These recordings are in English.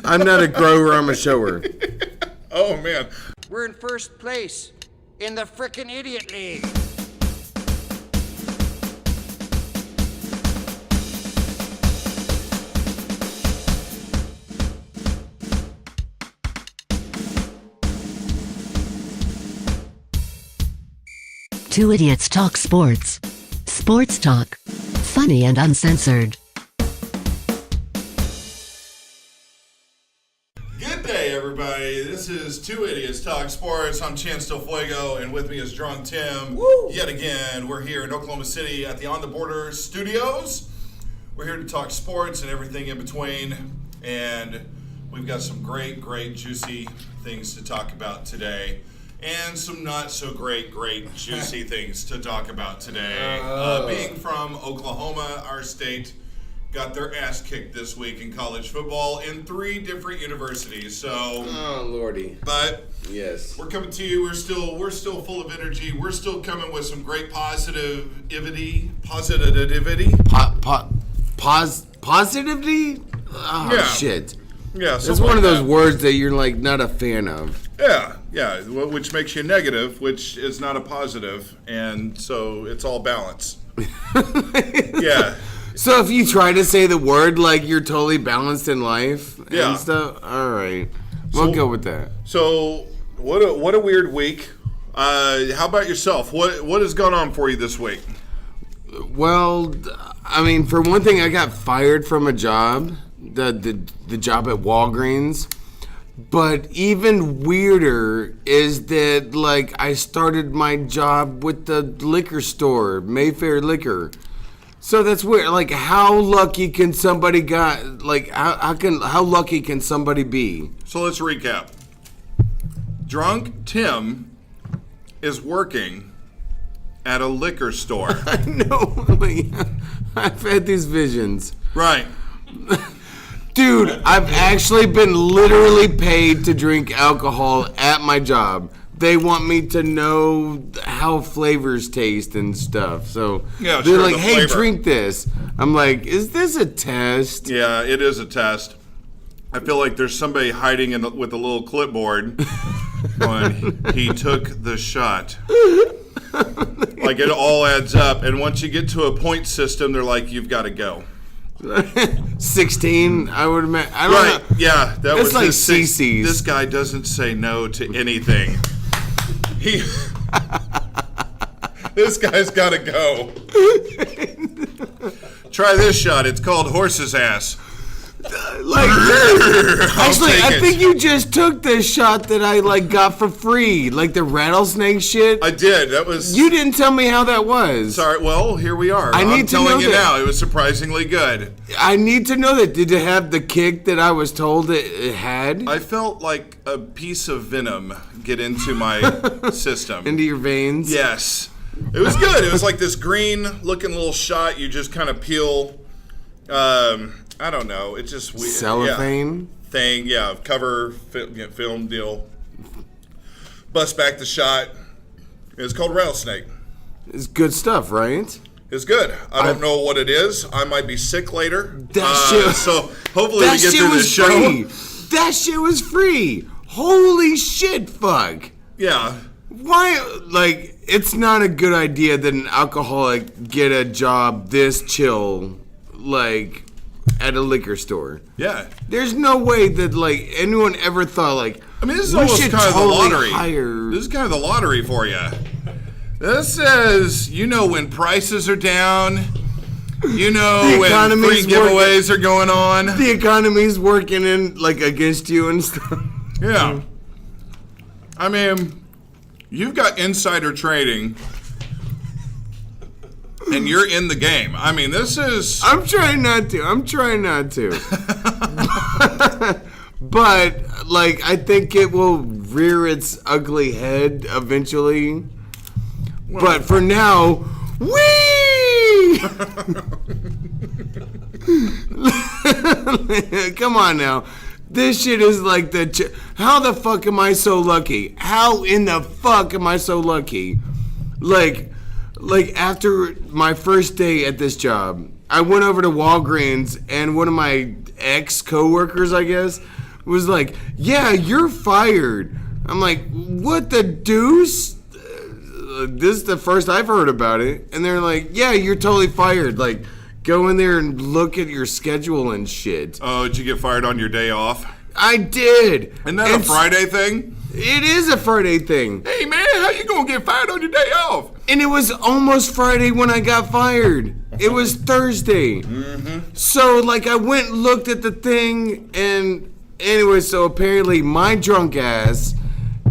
I'm not a grower, I'm a shower. Oh, man. We're in first place in the frickin' Idiot League. Two idiots talk sports. Sports talk. Funny and uncensored. Good day, everybody. This is Two Idiots Talk Sports. I'm Chance Del Fuego, and with me is Drunk Tim. Woo! Yet again, we're here in Oklahoma City at the On the Border Studios. We're here to talk sports and everything in between, and we've got some great, juicy things to talk about today. And some not so great, juicy things to talk about today. Being from Oklahoma, our state got their ass kicked this week in college football in 3 different universities. So, Oh, Lordy. but Yes. we're coming to you. We're still full of energy. We're still coming with some great positivity. Positivity? Oh, Yeah. shit. Yeah, It's something one of like those that. words that you're, like, not a fan of. Yeah, which makes you negative, which is not a positive, and so it's all balance. Yeah. So if you try to say the word like you're totally balanced in life Yeah. and stuff, all right, we'll go with that. So what a weird week. How about yourself? What has gone on for you this week? Well, I mean, for one thing, I got fired from a job, the job at Walgreens. But even weirder is that, like, I started my job with the liquor store, Mayfair Liquor. So that's weird. Like, how lucky can somebody how lucky can somebody be? So let's recap. Drunk Tim is working at a liquor store. I know. Like, I've had these visions. Right. Dude, I've actually been literally paid to drink alcohol at my job. They want me to know how flavors taste and stuff. So Yeah, they're sure, like, the hey, flavor. drink this. I'm like, is this a test? Yeah, it is a test. I feel like there's somebody hiding with a little clipboard when he took the shot. Like, it all adds up. And once you get to a point system, they're like, you've got to go. 16, I would imagine. I don't Right, know. yeah. That It's was like his CC's. This guy doesn't say no to anything. This guy's got to go. Try this shot. It's called horse's ass. Like, actually, take I it. think you just took the shot that I got for free, like the rattlesnake shit. I did. That was... You didn't tell me how that was. Sorry. Well, here we are. I need I'm to know telling you that. now. It was surprisingly good. I need to know that. Did it have the kick that I was told it had? I felt like a piece of venom get into my system. Into your veins? Yes. It was good. It was like this green-looking little shot. You just kind of peel... I don't know. It's just weird. Cellophane? Yeah. Thing, yeah. Cover, film deal. Bust back the shot. It's called rattlesnake. It's good stuff, right? It's good. I don't know what it is. I might be sick later. That shit. So hopefully That we get shit through was this show. free. That shit was free. Holy shit, fuck. Yeah. Why, like, it's not a good idea that an alcoholic get a job this chill, like, at a liquor store. Yeah. There's no way that, like, anyone ever thought, like, I mean, this is we almost should kind of the totally lottery. hire- This is kind of the lottery for you. This says, you know, when prices are down, you know, The when free economy's giveaways are going on. The economy's working in, like, against you and stuff. Yeah. I mean, you've got insider trading, and you're in the game. I mean, this is... I'm trying not to. But, like, I think it will rear its ugly head eventually. But for now, whee! Come on now. This shit is like how the fuck am I so lucky? How in the fuck am I so lucky? Like after my first day at this job, I went over to Walgreens and one of my ex-coworkers, I guess, was like, yeah, you're fired. I'm like, what the deuce? This is the first I've heard about it. And they're like, yeah, you're totally fired. Like, go in there and look at your schedule and shit. Oh, did you get fired on your day off? I did. Isn't that a Friday thing? It is a Friday thing. Hey, man, how you gonna get fired on your day off? And it was almost Friday when I got fired. It was Thursday. Mm-hmm. So, like, I went and looked at the thing, and anyway, so apparently my drunk ass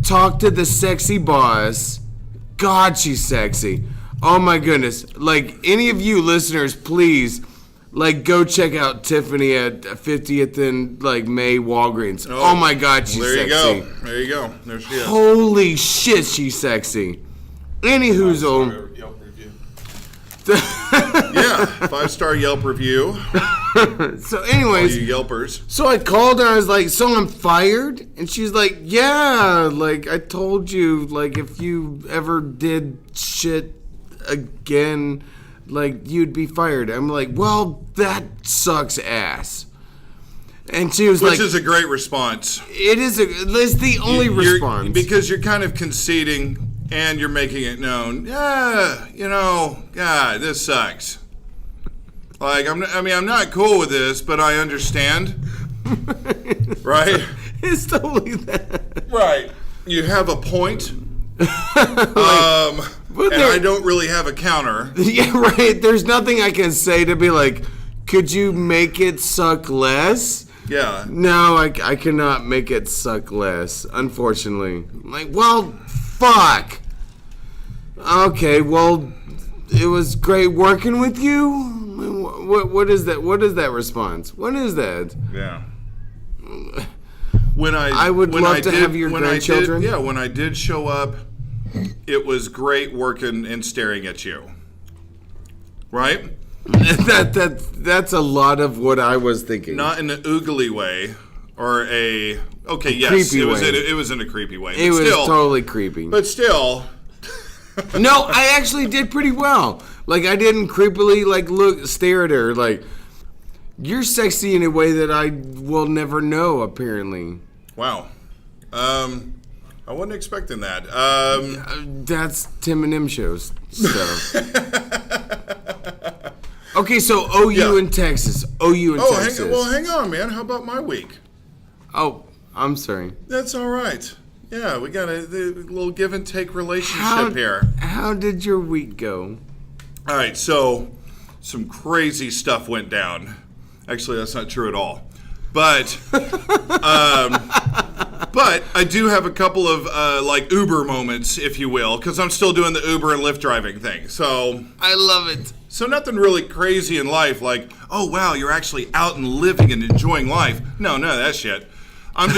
talked to the sexy boss. God, she's sexy. Oh, my goodness. Like, any of you listeners, please, like, go check out Tiffany at 50th and, like, May Walgreens. Oh my God, she's there you sexy. go. There you go. There she is. Holy shit, she's sexy. Anywho's old. Yelp review. Yeah, 5-star Yelp review. So, anyways, All you Yelpers. so I called her. I was like, "So I'm fired?" And she's like, "Yeah, like I told you, like if you ever did shit again, like you'd be fired." I'm like, "Well, that sucks ass." And she was Which like, is a great response. It's the only response. Because you're kind of conceding and you're making it known. Yeah, yeah, this sucks. Like, I'm not cool with this, but I understand. Right? It's totally that. Right. You have a point. And there- I don't really have a counter. Yeah, right. There's nothing I can say to be like, could you make it suck less? Yeah. No, I cannot make it suck less, unfortunately. Like, well, fuck. Okay, well, it was great working with you. What is that? What is that response? What is that? Yeah. When I would love to have your grandchildren. When I did show up, it was great working and staring at you. Right? That's a lot of what I was thinking. Not in an oogly way or a yes, creepy way. It was in a creepy way. It was totally creepy. But still, no, I actually did pretty well. Like, I didn't creepily stare at her. Like, you're sexy in a way that I will never know. Apparently. Wow. I wasn't expecting that. That's Tim and M shows stuff. Okay, so OU in Texas. OU in Texas. Hang on, man. How about my week? Oh, I'm sorry. That's all right. Yeah, we got a little give and take relationship here. How did your week go? All right, so some crazy stuff went down. Actually, that's not true at all. But but I do have a couple of Uber moments, if you will, because I'm still doing the Uber and Lyft driving thing. So I love it. So nothing really crazy in life, like, oh wow, you're actually out and living and enjoying life. No, none of that shit. I'm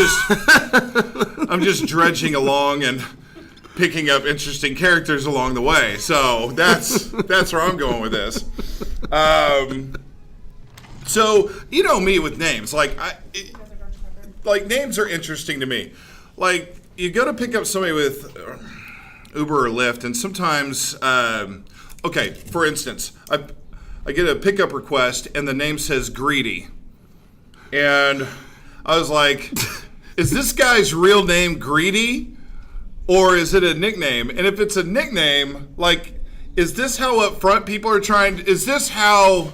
just dredging along and picking up interesting characters along the way. So that's where I'm going with this. So you know me with names, like names are interesting to me. Like, you go to pick up somebody with Uber or Lyft, and sometimes, okay, for instance, I get a pickup request, and the name says Greedy, and I was like, is this guy's real name Greedy, or is it a nickname? And if it's a nickname, like, is this how up front people are trying? Is this how,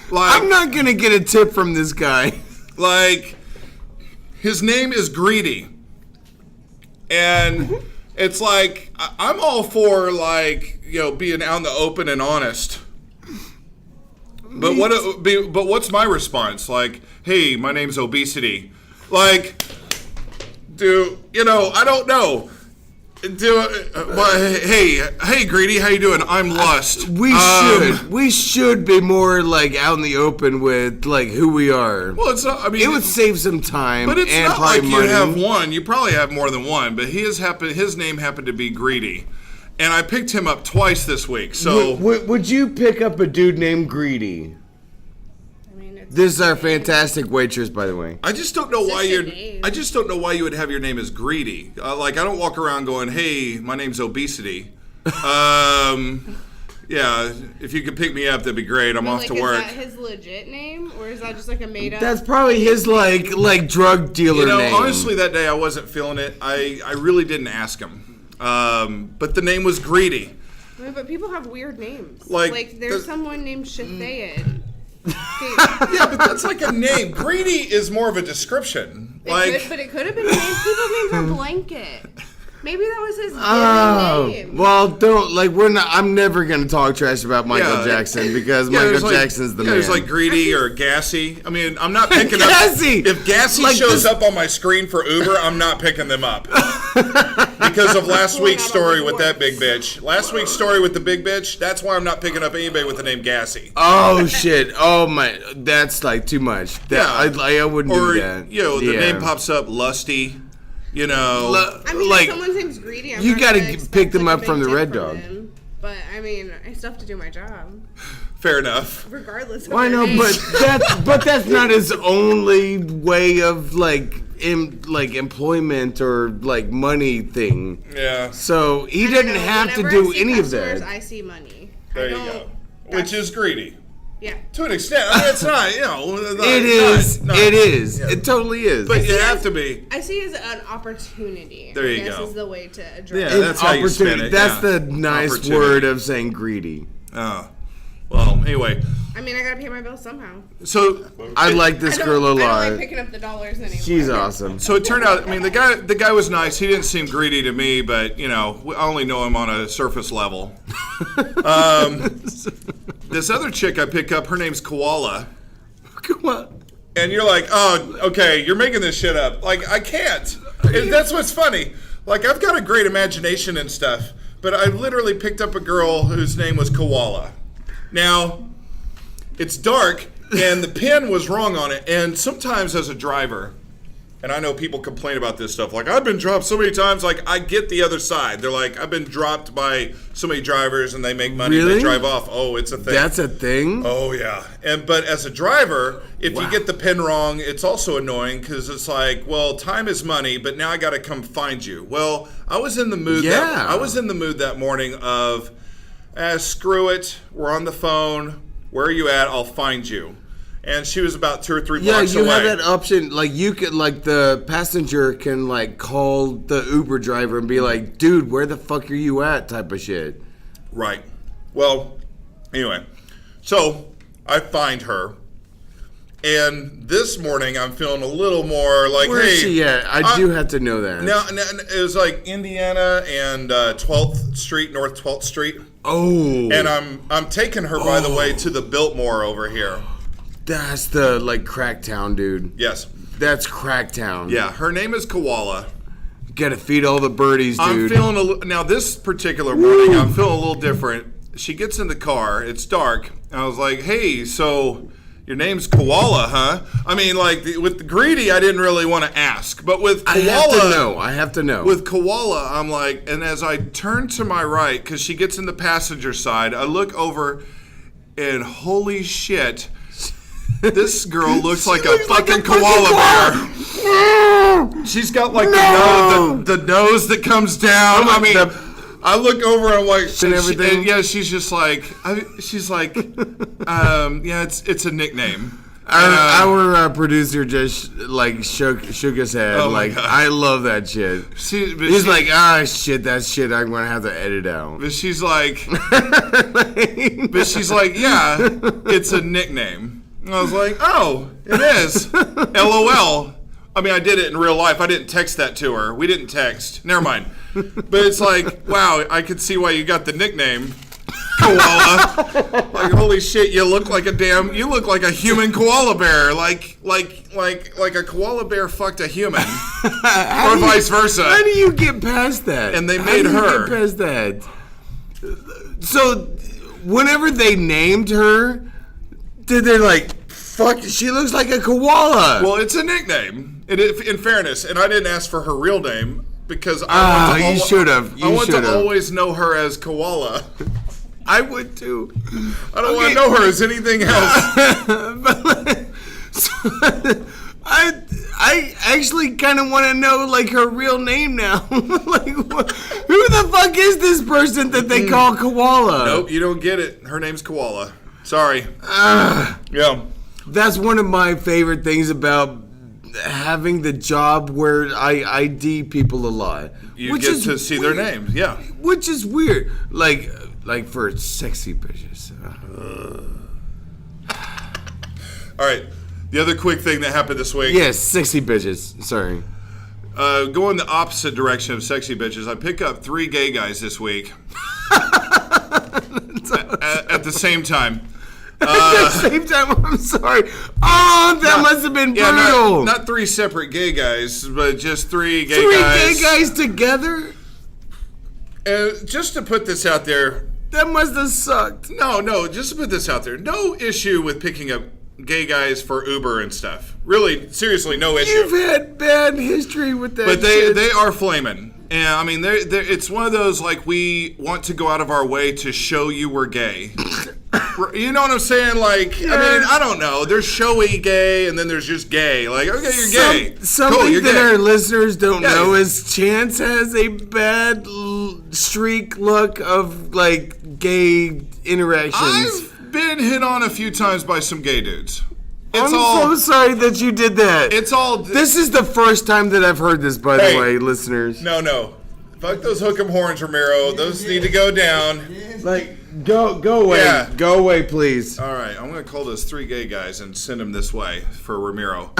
like, I'm not gonna get a tip from this guy. Like, his name is Greedy, and it's like, I'm all for, like, being out in the open and honest. But what's my response? Like, hey, my name's Obesity. Like, I don't know. Hey, Greedy, how you doing? I'm Lust. We should be more like out in the open with like who we are. Well, it's not. I mean, it would save some time. But it's and not probably like money. you have one. You probably have more than one. But his name happened to be Greedy, and I picked him up twice this week. So would you pick up a dude named Greedy? This is our fantastic waitress, by the way. I just don't know why I just don't know why you would have your name as Greedy. Like, I don't walk around going, "Hey, my name's Obesity." Yeah, if you could pick me up, that'd be great. I'm off to work. Is that his legit name, or is that just like a made up? That's probably his like drug dealer name. Honestly, that day I wasn't feeling it. I really didn't ask him. But the name was Greedy. But people have weird names. Like there's someone named Shafayed. Yeah, but that's like a name. Greedy is more of a description. But it could have been named. People named her Blanket. Maybe that was his name. Well, I'm never gonna talk trash about Michael Jackson because Michael Jackson's the man. There's like Greedy or Gassy. I mean, I'm not picking Gassy! up. If Gassy shows up on my screen for Uber, I'm not picking them up. Because of last week's story with that big bitch. Last week's story with the big bitch, that's why I'm not picking up anybody with the name Gassy. Oh, shit. Oh, my. That's like too much. I wouldn't do that. The name pops up, Lusty. I mean, if someone's name's Greedy, I'm you not gotta gonna pick them up a from the big Red tip Dog. from him. But I mean, I still have to do my job, Fair enough. regardless. Of Well, I their know, name. but that's not his only way of employment or like money thing. Yeah. So he I don't didn't know, have to whenever do I see any of customers, that. I see money. There you go. Which is Greedy. Yeah. To an extent. I mean, it's not, It is. It is. Yeah. It totally is. But you have to be. I see it as an opportunity. There you I guess go. is the way to address Yeah, it. that's how you spin Opportunity. it. That's yeah. the nice Opportunity. word of saying greedy. Oh. Well, anyway. I mean, I gotta pay my bills somehow. So I like this girl a I don't lot. like picking up the dollars anymore. She's awesome. So it turned out, I mean, the guy was nice. He didn't seem greedy to me, but I only know him on a surface level. This other chick I pick up, her name's Koala. Come on. And you're like, oh, okay, you're making this shit up. Like, I can't. That's what's funny. Like, I've got a great imagination and stuff, but I literally picked up a girl whose name was Koala. Now, it's dark, and the pin was wrong on it, and sometimes as a driver, and I know people complain about this stuff, like, I've been dropped so many times, like, I get the other side. They're like, I've been dropped by so many drivers, and they make money, and Really? they drive off. Oh, it's a thing. That's a thing? Oh, yeah. But as a driver, if you get the pin wrong, it's also annoying because it's like, well, time is money, but now I got to come find you. Well, I was in the mood that morning of, screw it. We're on the phone. Where are you at? I'll find you. And she was about 2 or 3 blocks away. Yeah, you have that option. Like, you could, like, the passenger can, like, call the Uber driver and be like, dude, where the fuck are you at? Type of shit. Right. Well, anyway. So, I find her. And this morning, I'm feeling a little more like, Where hey. is she at? I do have to know that. Now, it was like Indiana and 12th Street, North 12th Street. Oh. And I'm taking her, by the way, to the Biltmore over here. That's the, like, Cracktown, dude. Yes. That's Cracktown. Yeah, her name is Koala. Gotta feed all the birdies, dude. I'm feeling now this particular morning, I'm feeling a little different. She gets in the car, it's dark, and I was like, hey, so your name's Koala, huh? I mean, like, with the Greedy, I didn't really want to ask, but with Koala... I have to know. With Koala, I'm like, and as I turn to my right, because she gets in the passenger side, I look over, and holy shit... This girl looks like a fucking koala bear. She's got like the nose that comes down. I mean, I look over and I'm like, and everything. She's just like, yeah, it's a nickname. Our producer just like shook his head. Oh my like, God. I love that shit. He's like, shit, that shit I'm gonna have to edit out. But she's like, yeah, it's a nickname. And I was like, oh, it is. LOL. I mean, I did it in real life. I didn't text that to her. We didn't text. Never mind. But it's like, wow, I could see why you got the nickname Koala. Like, holy shit, you look like a human koala bear. Like a koala bear fucked a human. Or vice versa. How do you get past that? And they made her. Get past that? So, whenever they named her, they're like, fuck, she looks like a koala. Well, it's a nickname. In fairness, and I didn't ask for her real name because you should have. I want to always know her as Koala. I would too. I don't want to know her as anything else. I actually kind of want to know, like, her real name now. Like, who the fuck is this person that they call Koala? Nope, you don't get it. Her name's Koala. Sorry. Yeah. That's one of my favorite things about having the job where I ID people a lot. You get to see their names, yeah. Which is weird. Like for sexy bitches. All right. The other quick thing that happened this week. Yes, sexy bitches. Sorry. Going the opposite direction of sexy bitches, I pick up 3 gay guys this week. At the same time. At the same time, I'm sorry. Oh, that must have been brutal. Not 3 separate gay guys, but just 3 gay guys. 3 gay guys together? Just to put this out there. That must have sucked. No, just to put this out there. No issue with picking up gay guys for Uber and stuff. Really, seriously, no issue. You've had bad history with that. But they are flaming. And I mean, it's one of those, like, we want to go out of our way to show you we're gay. You know what I'm saying? Like, yeah. I mean, I don't know. There's showy gay, and then there's just gay. Like, okay, you're gay. Something cool, you're that gay. our listeners don't know is Chance has a bad streak look of, like, gay interactions. I've been hit on a few times by some gay dudes. I'm so sorry that you did that. It's all... This is the first time that I've heard this, by the way, listeners. No. Fuck those hook 'em horns, Ramiro. Those need to go down. Like, go away. Yeah. Go away, please. All right, I'm going to call those 3 gay guys and send them this way for Ramiro.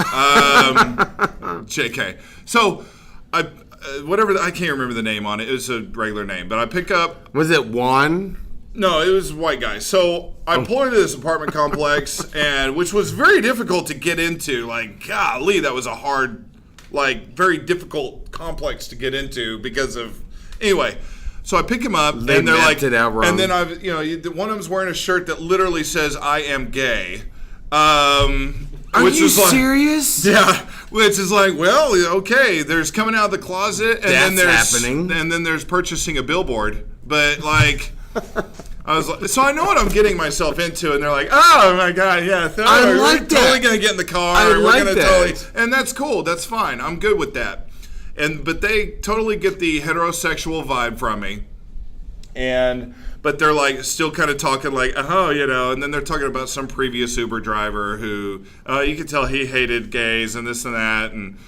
JK. So, I can't remember the name on it. It was a regular name, but I pick up... Was it Juan? No, it was white guys. So I pulled into this apartment complex, and which was very difficult to get into. Like, golly, that was a hard, like, very difficult complex to get into because of. Anyway, so I pick him up, and they're like, it out wrong. and then one of them's wearing a shirt that literally says "I am gay." Are you serious? Yeah, which is like, well, okay. There's coming out of the closet, and then there's happening, and then there's purchasing a billboard, but like. I was like, so I know what I'm getting myself into, and they're like, "Oh my god, yeah, we're totally gonna get in the car. We're gonna totally," and that's cool. That's fine. I'm good with that. But they totally get the heterosexual vibe from me, but they're like still kind of talking like, and then they're talking about some previous Uber driver who you could tell he hated gays and this and that, and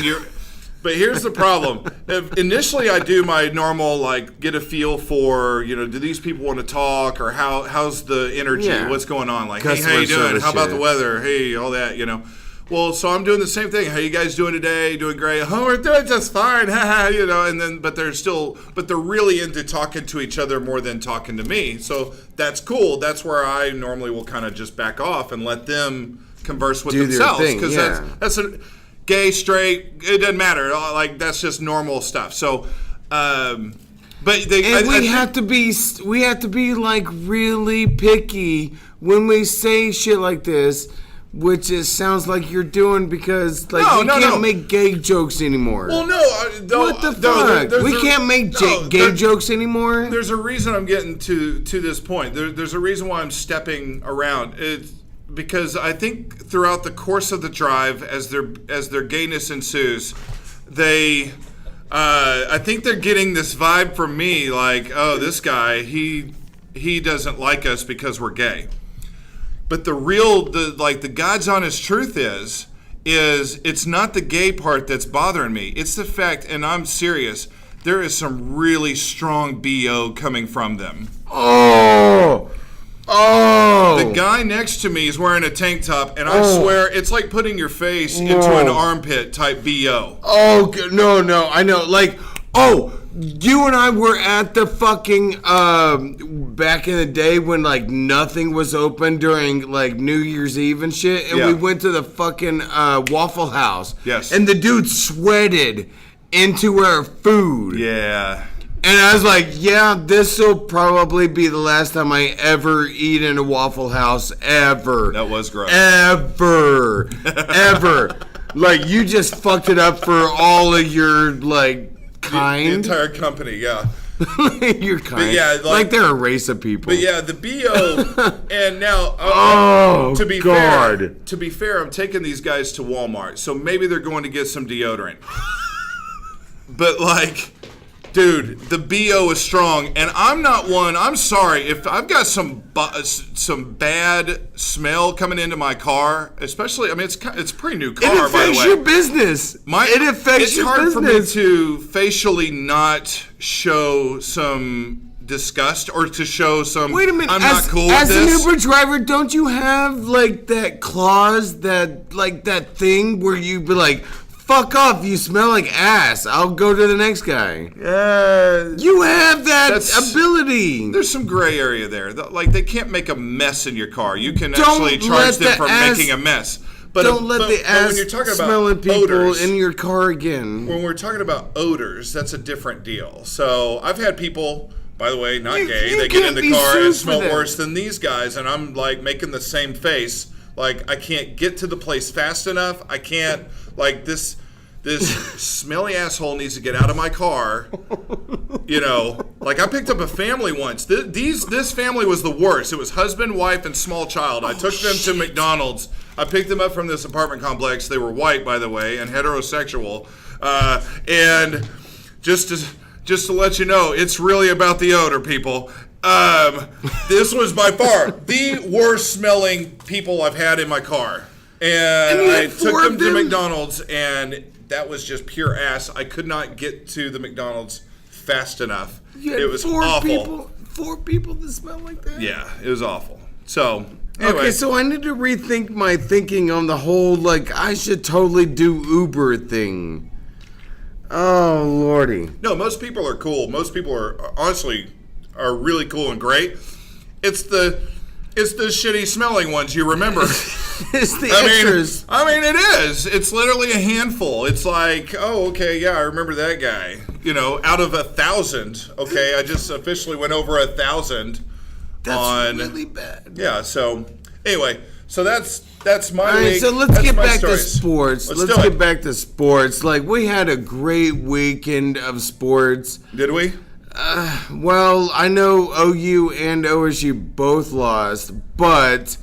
you're. But here's the problem. Initially, I do my normal, like, get a feel for, do these people want to talk, or how's the energy? Yeah. What's going on? Like, hey, how you doing? How about the weather? Hey, all that, Well, so I'm doing the same thing. How you guys doing today? Doing great? Oh, we're doing just fine. And then, but they're really into talking to each other more than talking to me. So that's cool. That's where I normally will kind of just back off and let them converse with themselves. Because that's a... Gay, straight, it doesn't matter. Like, that's just normal stuff. So, we have to be like really picky when we say shit like this, which sounds like you're doing because like we can't make gay jokes anymore. Well, what the fuck? We can't make gay jokes anymore. There's a reason I'm getting to this point. There's a reason why I'm stepping around. It's because I think throughout the course of the drive, as their gayness ensues, I think they're getting this vibe from me, like, oh, this guy, he doesn't like us because we're gay. But the God's honest truth is it's not the gay part that's bothering me. It's the fact, and I'm serious, there is some really strong BO coming from them. The guy next to me is wearing a tank top, and I swear it's like putting your face into an armpit type BO. No, I know. Like, you and I were at the fucking back in the day when like nothing was open during like New Year's Eve and shit, and we went to the fucking Waffle House. Yes. And the dude sweated into our food. Yeah. And I was like, yeah, this will probably be the last time I ever eat in a Waffle House ever. That was gross. Ever. Like, you just fucked it up for all of your, like, kind. The entire company, yeah. You're kind. yeah, like they're a race of people. But yeah, the BO, and now to be fair, I'm taking these guys to Walmart, so maybe they're going to get some deodorant. But like, dude, the BO is strong, and I'm not one. I'm sorry if I've got some bad smell coming into my car, especially. I mean, it's a pretty new car, by the way. It affects your business. It affects your business. It's hard for me to facially not show some disgust or to show some. Wait a minute. I'm not cool with this. As an Uber driver, don't you have like that clause, that thing where you be like, fuck off, you smell like ass, I'll go to the next guy. You have that ability. There's some gray area there. Like, they can't make a mess in your car. You can actually charge them for making a mess. But don't let the ass when you're talking about smelling people odors, in your car again. When we're talking about odors, that's a different deal. So I've had people, by the way, not gay, they get in the car and smell worse than these guys, and I'm like making the same face. Like, I can't get to the place fast enough. I can't, like, this smelly asshole needs to get out of my car. You know, like, I picked up a family once. This family was the worst. It was husband, wife, and small child. I took them to McDonald's. I picked them up from this apartment complex. They were white, by the way, and heterosexual. And just to let you know, it's really about the odor, people. This was by far the worst smelling people I've had in my car. And I took them to McDonald's, and that was just pure ass. I could not get to the McDonald's fast enough. It was awful. 4 people that smell like that? Yeah, it was awful. So, anyway. Okay, so I need to rethink my thinking on the whole, like, I should totally do Uber thing. Oh, Lordy. No, most people are cool. Most people are, honestly, are really cool and great. It's the shitty smelling ones you remember. It's the extras. I mean, it is. It's literally a handful. It's like, oh, okay, yeah, I remember that guy. You know, out of 1,000. Okay, I just officially went over 1,000. That's really bad. Yeah. So anyway, so that's my All right, week. so let's get back to stories. sports. Let's get back to sports. Like, we had a great weekend of sports. Did we? Well, I know OU and OSU both lost, but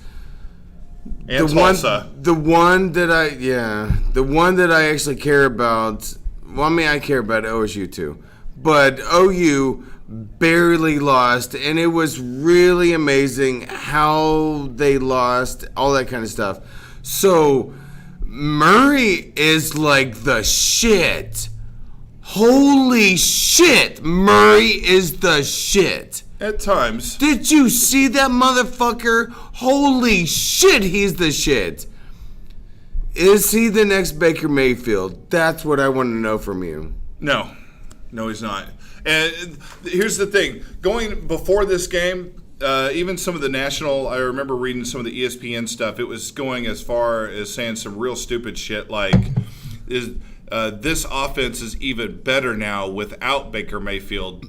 and Tulsa. the one that I actually care about. Well, I mean, I care about OSU too, but OU barely lost, and it was really amazing how they lost, all that kind of stuff. So Murray is like the shit. Holy shit, Murray is the shit. At times. Did you see that motherfucker? Holy shit, he's the shit. Is he the next Baker Mayfield? That's what I want to know from you. No, he's not. And here's the thing. Going before this game, even some of the national, I remember reading some of the ESPN stuff, it was going as far as saying some real stupid shit like, this offense is even better now without Baker Mayfield,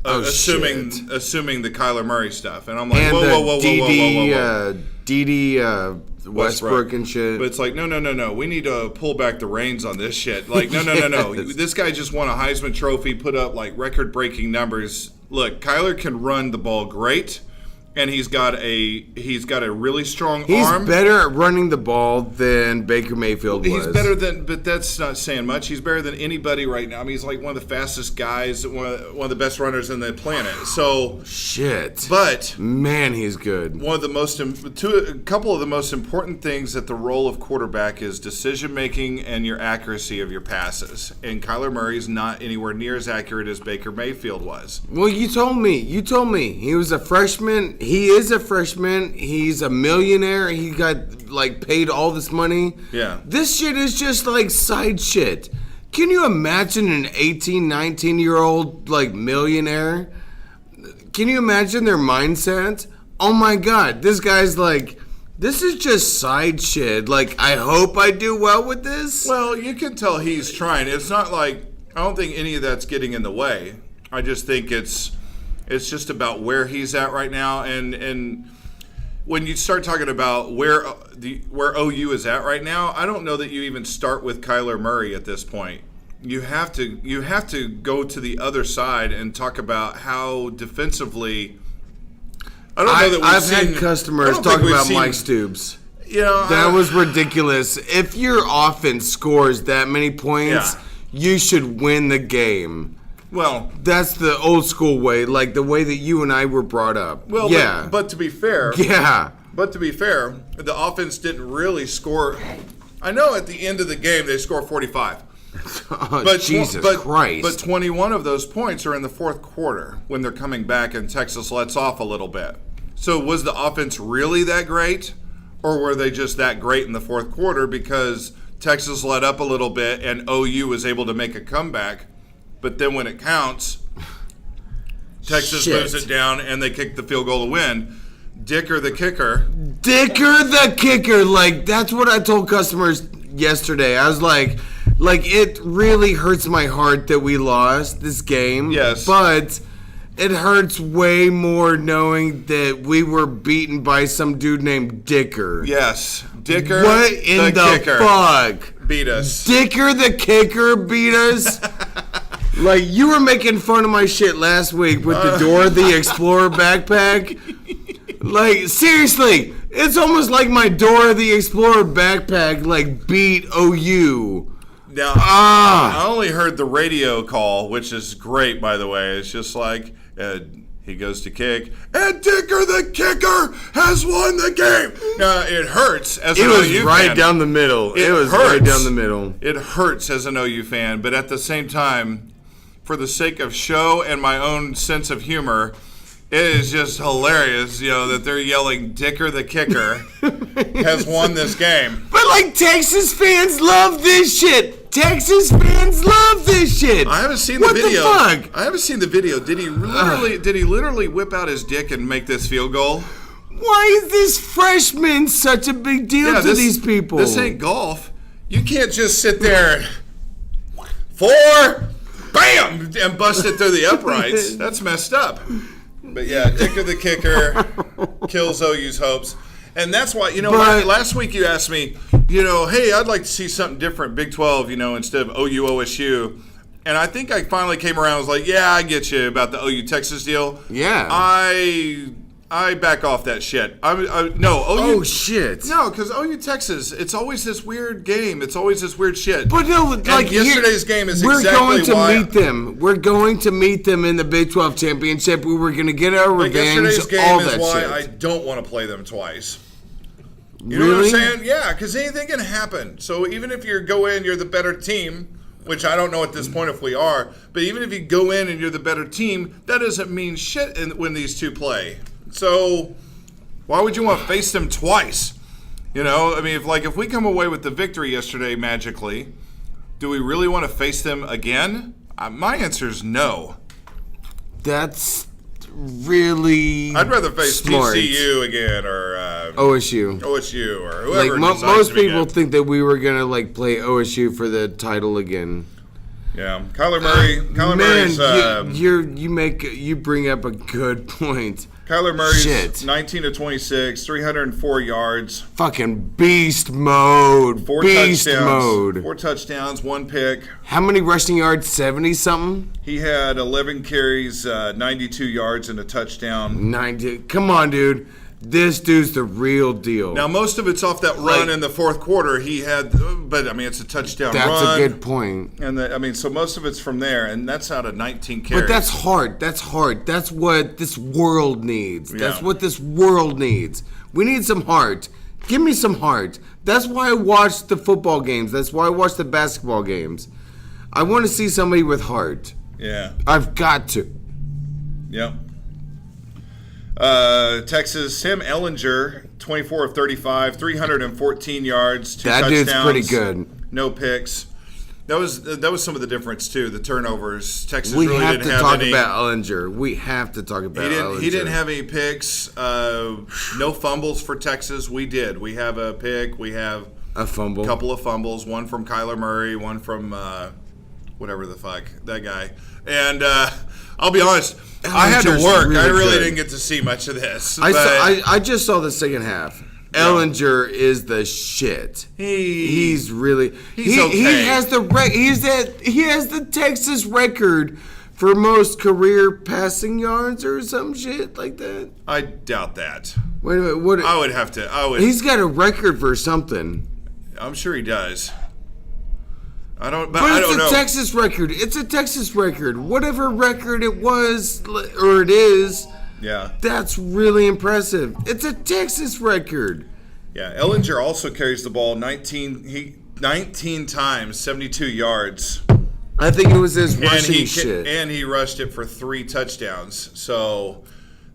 assuming the Kyler Murray stuff. And I'm like, and whoa. Dede Westbrook and shit. But it's like, no. We need to pull back the reins on this shit. Like, no. This guy just won a Heisman Trophy, put up like record-breaking numbers. Look, Kyler can run the ball great. And he's got a really strong arm. He's better at running the ball than Baker Mayfield was. He's better than, but that's not saying much. He's better than anybody right now. I mean, he's like one of the fastest guys, one of the best runners on the planet. So shit. But man, he's good. A couple of the most important things at the role of quarterback is decision making and your accuracy of your passes. And Kyler Murray is not anywhere near as accurate as Baker Mayfield was. Well, you told me he was a freshman. He is a freshman. He's a millionaire. He got, like, paid all this money. Yeah. This shit is just, like, side shit. Can you imagine an 18, 19-year-old, like, millionaire? Can you imagine their mindset? Oh, my God. This guy's like, this is just side shit. Like, I hope I do well with this. Well, you can tell he's trying. It's not like, I don't think any of that's getting in the way. I just think it's just about where he's at right now, and when you start talking about where OU is at right now, I don't know that you even start with Kyler Murray at this point. you have to go to the other side and talk about how defensively. I don't know that I've had customers talk about Mike Stoops. That was ridiculous. If your offense scores that many points, you should win the game. Well, that's the old school way, like the way that you and I were brought up. Well, yeah. But to be fair, But to be fair, the offense didn't really score. I know at the end of the game they score 45. Jesus Christ. But 21 of those points are in the fourth quarter when they're coming back and Texas lets off a little bit. So was the offense really that great? Or were they just that great in the fourth quarter because Texas let up a little bit and OU was able to make a comeback? But then when it counts, Texas moves it down and they kick the field goal to win. Dicker the kicker. Like, that's what I told customers yesterday. I was like, it really hurts my heart that we lost this game. Yes. But it hurts way more knowing that we were beaten by some dude named Dicker. Yes. Dicker what in the kicker fuck? Beat us. Dicker the kicker beat us? Like, you were making fun of my shit last week with the Dora the Explorer backpack. Like, seriously, it's almost like my Dora the Explorer backpack, like, beat OU. Now, I only heard the radio call, which is great, by the way. It's just like, he goes to kick, and Dicker the kicker has won the game. Now, it hurts as an OU fan. It was right down the middle. It hurts as an OU fan, but at the same time, for the sake of show and my own sense of humor, it is just hilarious, that they're yelling Dicker the kicker has won this game. But, like, Texas fans love this shit. I haven't seen the video. What the fuck? I haven't seen the video. Did he literally whip out his dick and make this field goal? Why is this freshman such a big deal to these people? This ain't golf. You can't just sit there and 4, bam, and bust it through the uprights. That's messed up. But yeah, Dicker the kicker kills OU's hopes. And that's why, last week you asked me, hey, I'd like to see something different, Big 12, instead of OU OSU. And I think I finally came around and was like, yeah, I get you about the OU Texas deal. Yeah. I back off that shit. No, OU. Oh, shit. No, because OU Texas, it's always this weird game. It's always this weird shit. But no, like, yesterday's game is we're exactly going why. to meet them. We're going to meet them in the Big 12 championship. We were going to get our revenge. Yesterday's game all is that why shit. I don't want to play them twice. You really? know what I'm saying? Yeah, because anything can happen. So even if you go in, you're the better team, which I don't know at this point if we are, but even if you go in and you're the better team, that doesn't mean shit when these two play. So why would you want to face them twice? If we come away with the victory yesterday magically, do we really want to face them again? My answer is no. That's really I'd rather face smart. TCU again or OSU or whoever. Like most people think that we were gonna play OSU for the title again. Yeah, Kyler Murray's. You bring up a good point. Kyler Murray's Shit. 19 to 26, 304 yards. Fucking beast mode. 4 touchdowns, 1 pick. How many rushing yards? 70-something? He had 11 carries, 92 yards, and a touchdown. 90. Come on, dude. This dude's the real deal. Now, most of it's off that run in the fourth quarter. He had, but it's a touchdown run. That's a good point. And so most of it's from there, and that's out of 19 carries. But that's hard. That's what this world needs. That's what this world needs. We need some heart. Give me some heart. That's why I watch the football games. That's why I watch the basketball games. I want to see somebody with heart. Yeah. I've got to. Yep. Texas, Tim Ellinger, 24 of 35, 314 yards, 2 touchdowns. That dude's pretty good. No picks. That was some of the difference too. The turnovers. Texas we really have didn't to have talk any. about Ellinger. We have to talk about Ellinger. He didn't have any picks. No fumbles for Texas. We did. We have a pick. We have a fumble. A couple of fumbles. One from Kyler Murray. One from whatever the fuck that guy. And I'll be honest. I had to work. I really didn't get to see much of this. I just saw the second half. Ellinger is the shit. He's really he's okay. He has the Texas record for most career passing yards or some shit like that. I doubt that. Wait a minute, what? I would have to. He's got a record for something. I'm sure he does. I don't But know. it's a Texas record. It's a Texas record. Whatever record it was or it is. Yeah. That's really impressive. It's a Texas record. Yeah. Ellinger also carries the ball 19 times, 72 yards. I think it was his rushing shit. And he rushed it for 3 touchdowns. So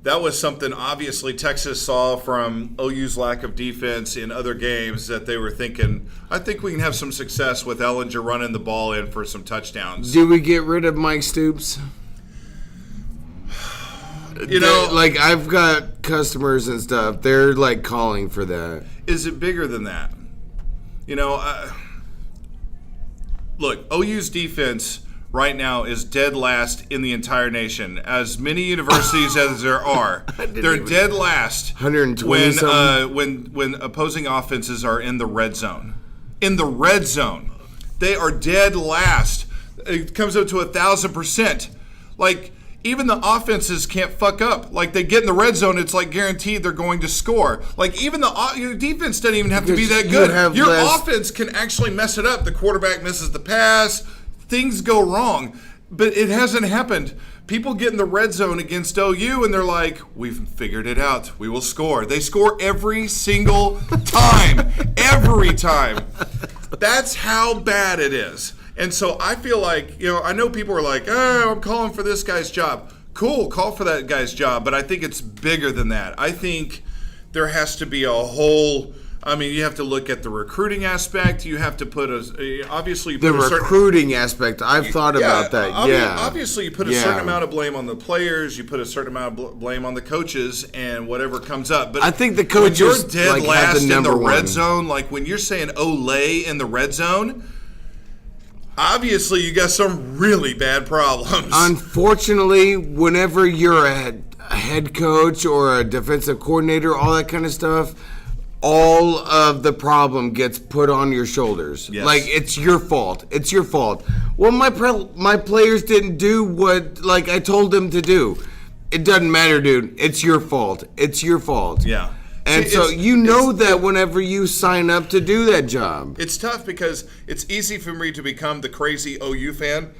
that was something obviously Texas saw from OU's lack of defense in other games that they were thinking, I think we can have some success with Ellinger running the ball in for some touchdowns. Did we get rid of Mike Stoops? Like I've got customers and stuff. They're like calling for that. Is it bigger than that? Look, OU's defense right now is dead last in the entire nation. As many universities as there are, they're dead last 120 when opposing offenses are in the red zone. In the red zone, they are dead last. It comes up to 1,000%. Like, even the offenses can't fuck up. Like, they get in the red zone, it's like guaranteed they're going to score. Like, even your defense doesn't even have to be that good. Your offense can actually mess it up. The quarterback misses the pass. Things go wrong. But it hasn't happened. People get in the red zone against OU, and they're like, we've figured it out. We will score. They score every single time. Every time. That's how bad it is. And so I feel like, I know people are like, oh, I'm calling for this guy's job. Cool, call for that guy's job. But I think it's bigger than that. I think there has to be a whole, you have to look at the recruiting aspect. You have to put obviously the recruiting aspect. I've thought about that. Obviously, you put a certain amount of blame on the players. You put a certain amount of blame on the coaches, and whatever comes up. But I think the coaches, when you're dead last in the red one. zone, like when you're saying Olay in the red zone, obviously you got some really bad problems. Unfortunately, whenever you're a head coach or a defensive coordinator, all that kind of stuff, all of the problem gets put on your shoulders. Yes. Like, it's your fault. It's your fault. Well, my players didn't do what I told them to do. It doesn't matter, dude. It's your fault. It's your fault. Yeah. And so that whenever you sign up to do that job. It's tough because it's easy for me to become the crazy OU fan.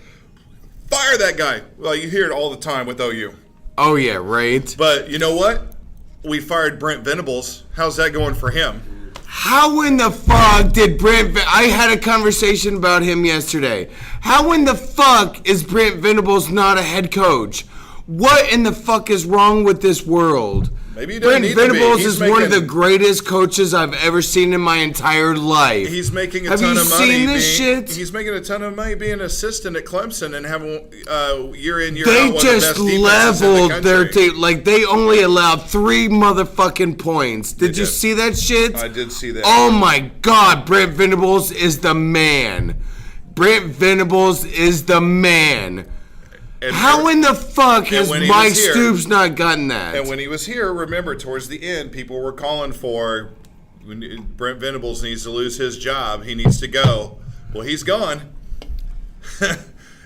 Fire that guy. Well, you hear it all the time with OU. Oh, yeah, right. But you know what? We fired Brent Venables. How's that going for him? How in the fuck did I had a conversation about him yesterday. How in the fuck is Brent Venables not a head coach? What in the fuck is wrong with this world? Maybe he doesn't need to be. Venables is one of the greatest coaches I've ever seen in my entire life. He's making a ton of money. Have you seen this shit? He's making a ton of money being an assistant at Clemson and having year in, year they out one just of the best defenses in the country. their team. Like, they only allowed 3 motherfucking points. Did you see that shit? I did see that. Oh my God, Brent Venables is the man. Brent Venables is the man. How in the fuck has Mike Stoops not gotten that? And when he was here, remember, towards the end, people were calling for Brent Venables needs to lose his job. He needs to go. Well, he's gone.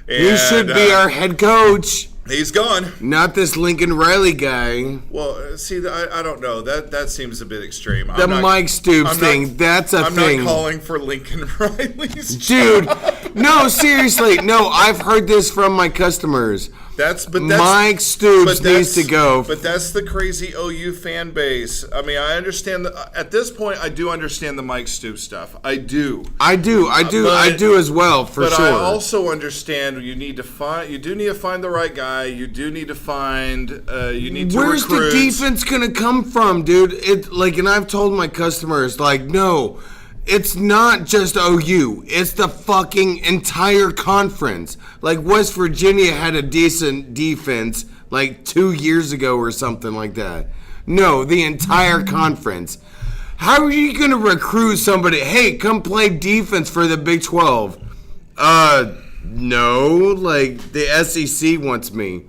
He should be our head coach. He's gone. Not this Lincoln Riley guy. Well, see, I don't know. That seems a bit extreme. Mike Stoops thing, that's a thing. I'm not calling for Lincoln Riley's job. Dude, no, seriously. No, I've heard this from my customers. Mike Stoops needs to go. But that's the crazy OU fan base. I understand at this point. I do understand the Mike Stoops stuff. I do as well, for sure. But I also understand you do need to find the right guy. You do need to find. You need to Where's recruit. the defense gonna come from, dude? And I've told my customers, no. It's not just OU. It's the fucking entire conference. West Virginia had a decent defense 2 years ago or something like that. No, the entire conference. How are you going to recruit somebody? Hey, come play defense for the Big 12. No, the SEC wants me.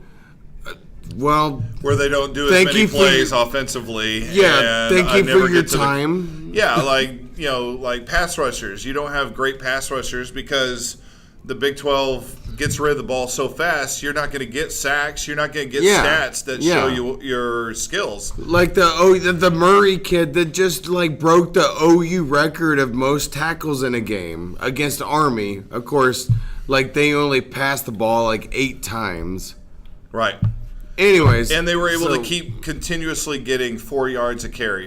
Well, where they don't do as thank many you for plays offensively. yeah, and thank I you never for your get to the- time. Yeah, like pass rushers. You don't have great pass rushers because the Big 12 gets rid of the ball so fast. You're not going to get sacks. You're not going to get stats that show you your skills. Like the Murray kid that just like broke the OU record of most tackles in a game against Army. Of course, like they only passed the ball like 8 times. Right. Anyways, And they were able to keep continuously getting 4 yards a carry,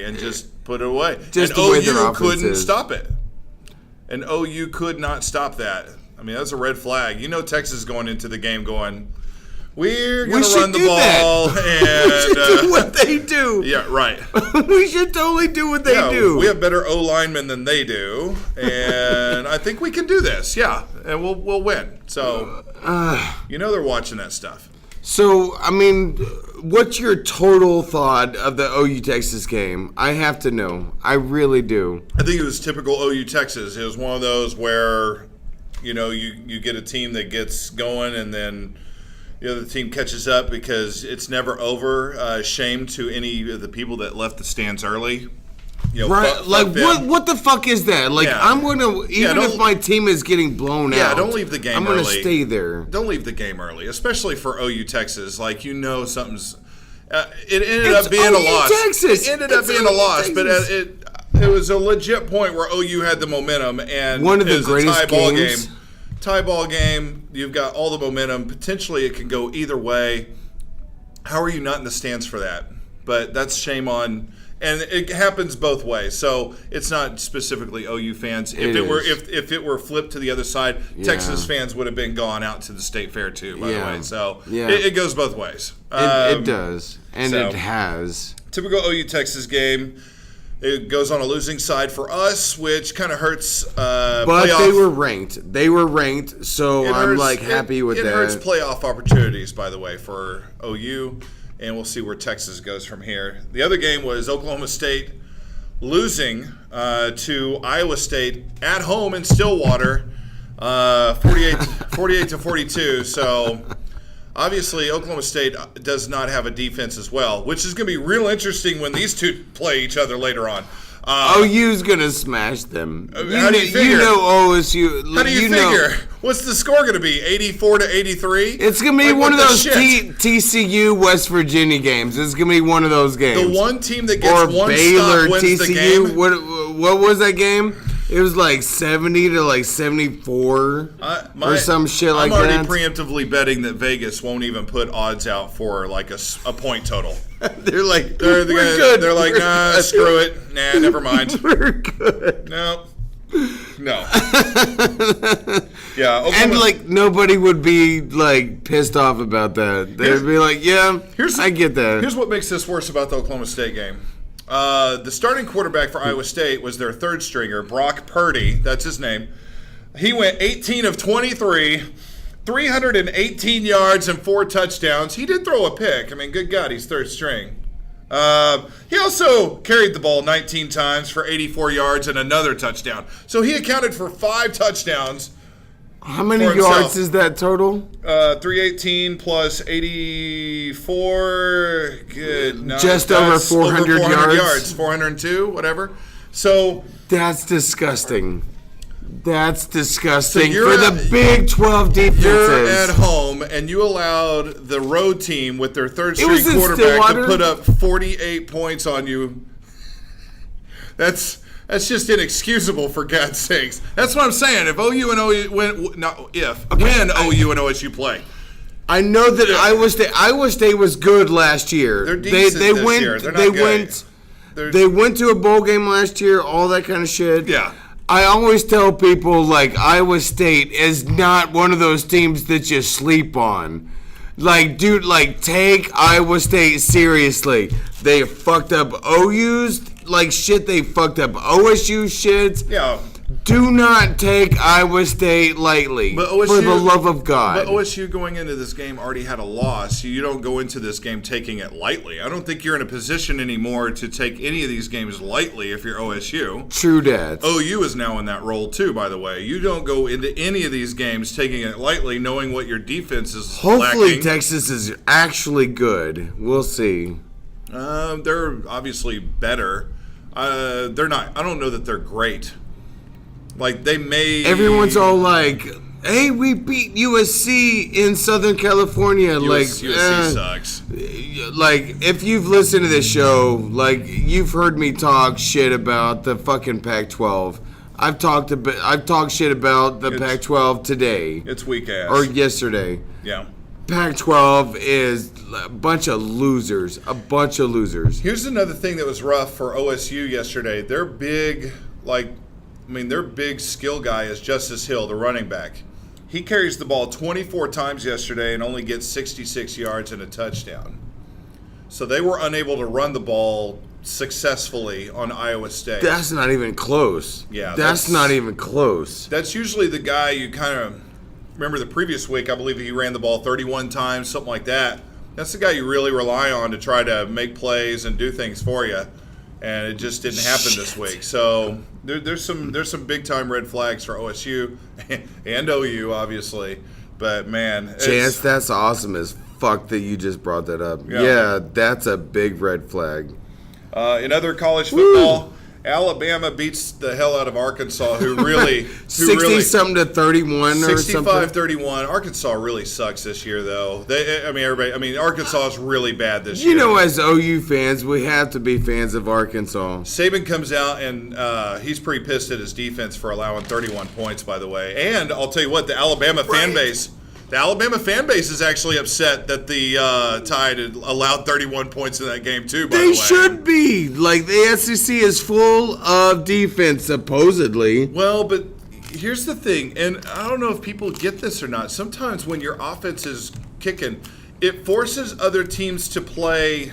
and just put it away. Just and the way their OU offense couldn't is. stop it. And OU could not stop that. I mean, that's a red flag. You know Texas going into the game going, we're going to run the ball. And, we should do what they do. Yeah, right. We should totally do what they do. We have better O-linemen than they do. And I think we can do this. Yeah. And we'll win. So, they're watching that stuff. So, I mean, what's your total thought of the OU Texas game? I have to know. I really do. I think it was typical OU Texas. It was one of those where, you get a team that gets going and then the other team catches up because it's never over. Shame to any of the people that left the stands early. Right? Fuck them. what the fuck is that? Like, Yeah. I'm going to, even if my team is getting blown out. Yeah, don't leave the game I'm early. going to stay there. Don't leave the game early, especially for OU Texas. Like, something's. It ended up being a loss. Texas. It ended up being a loss, but it was a legit point where OU had the momentum, and one of the it was greatest a tie ball games. game. Tie ball game. You've got all the momentum. Potentially, it can go either way. How are you not in the stands for that? But that's shame on. And it happens both ways, so it's not specifically OU fans. If it were flipped to the other side, Texas fans would have been gone out to the state fair too. By the way, so it goes both ways. It does, and so, it has. Typical OU Texas game. It goes on a losing side for us, which kind of hurts. But playoff. they were ranked. So I'm happy with that. It hurts playoff opportunities, by the way, for OU. And we'll see where Texas goes from here. The other game was Oklahoma State losing to Iowa State at home in Stillwater, 48 to 42. So obviously Oklahoma State does not have a defense as well, which is going to be real interesting when these two play each other later on. OU's gonna smash them. How do you figure? You know OSU. How do you figure? What's the score going to be? 84 to 83? It's gonna be one of those TCU West Virginia games. It's gonna be one of those games. The one team that gets one Baylor, stop wins TCU. the game. What was that game? It was like 70 to 74 or some shit like that. I'm already preemptively betting that Vegas won't even put odds out for like a point total. They're like, we're good. They're like, We're nah, good. screw it. Nah, never mind. We're good. No. Yeah. And nobody would be pissed off about that. They'd be like, yeah, I get that. Here's what makes this worse about the Oklahoma State game. The starting quarterback for Iowa State was their third stringer, Brock Purdy. That's his name. He went 18 of 23, 318 yards and 4 touchdowns. He did throw a pick. I mean, good God, he's third string. He also carried the ball 19 times for 84 yards and another touchdown. So he accounted for 5 touchdowns. How many yards is that total? 318 plus 84. Good. No, just over 400 yards. 402, whatever. So that's disgusting. That's disgusting so for the Big 12 defenses. You're at home, and you allowed the road team with their third-string quarterback to put up 48 points on you. That's just inexcusable, for God's sakes. That's what I'm saying. If OU and when OU and OSU play. I know that Iowa State was good last year. They're decent this year. They're not good. They went to a bowl game last year, all that kind of shit. Yeah. I always tell people, Iowa State is not one of those teams that you sleep on. Take Iowa State seriously. They fucked up OU's shit. They fucked up OSU shit. Yeah. Do not take Iowa State lightly. But OSU, for the love of God. But OSU going into this game already had a loss. You don't go into this game taking it lightly. I don't think you're in a position anymore to take any of these games lightly if you're OSU. True that. OU is now in that role too, by the way. You don't go into any of these games taking it lightly, knowing what your defense is Hopefully lacking. Texas is actually good. We'll see. They're obviously better. They're not. I don't know that they're great. Like, they may... Everyone's all like, hey, we beat USC in Southern California. USC sucks. Like, if you've listened to this show, like, you've heard me talk shit about the fucking Pac-12. I've talked shit about the Pac-12 today. It's weak ass. Or yesterday. Yeah. Pac-12 is a bunch of losers. A bunch of losers. Here's another thing that was rough for OSU yesterday. Their big skill guy is Justice Hill, the running back. He carries the ball 24 times yesterday and only gets 66 yards and a touchdown. So they were unable to run the ball successfully on Iowa State. That's not even close. Yeah, that's not even close. That's usually the guy you kind of remember the previous week. I believe he ran the ball 31 times, something like that. That's the guy you really rely on to try to make plays and do things for you. And it just didn't happen this week. So there's some big time red flags for OSU and OU, obviously. But man, Chance, that's awesome as fuck that you just brought that up. Yeah. Yeah, that's a big red flag. In other college football, Alabama beats the hell out of Arkansas, who really 60-something to 31 or something. 65-31. Arkansas really sucks this year, though. Arkansas is really bad this year. You know, as OU fans, we have to be fans of Arkansas. Saban comes out, and he's pretty pissed at his defense for allowing 31 points, by the way. And I'll tell you what, the Alabama fan base is actually upset that the Tide had allowed 31 points in that game, too, by the way. They should be. Like, the SEC is full of defense, supposedly. Well, but here's the thing, and I don't know if people get this or not. Sometimes when your offense is kicking, it forces other teams to play.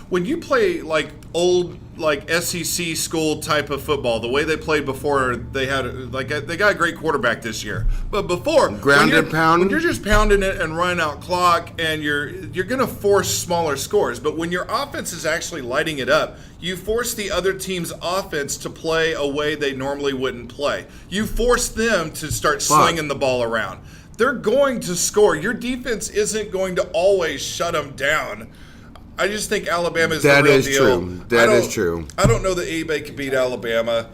When you play like old, like SEC school type of football, the way they played before, they got a great quarterback this year. But before, ground and pound, when you're just pounding it and running out clock, and you're going to force smaller scores. But when your offense is actually lighting it up, you force the other team's offense to play a way they normally wouldn't play. You force them to start slinging the ball around. They're going to score. Your defense isn't going to always shut them down. I just think Alabama is the real deal. That is true. I don't know that anybody can beat Alabama.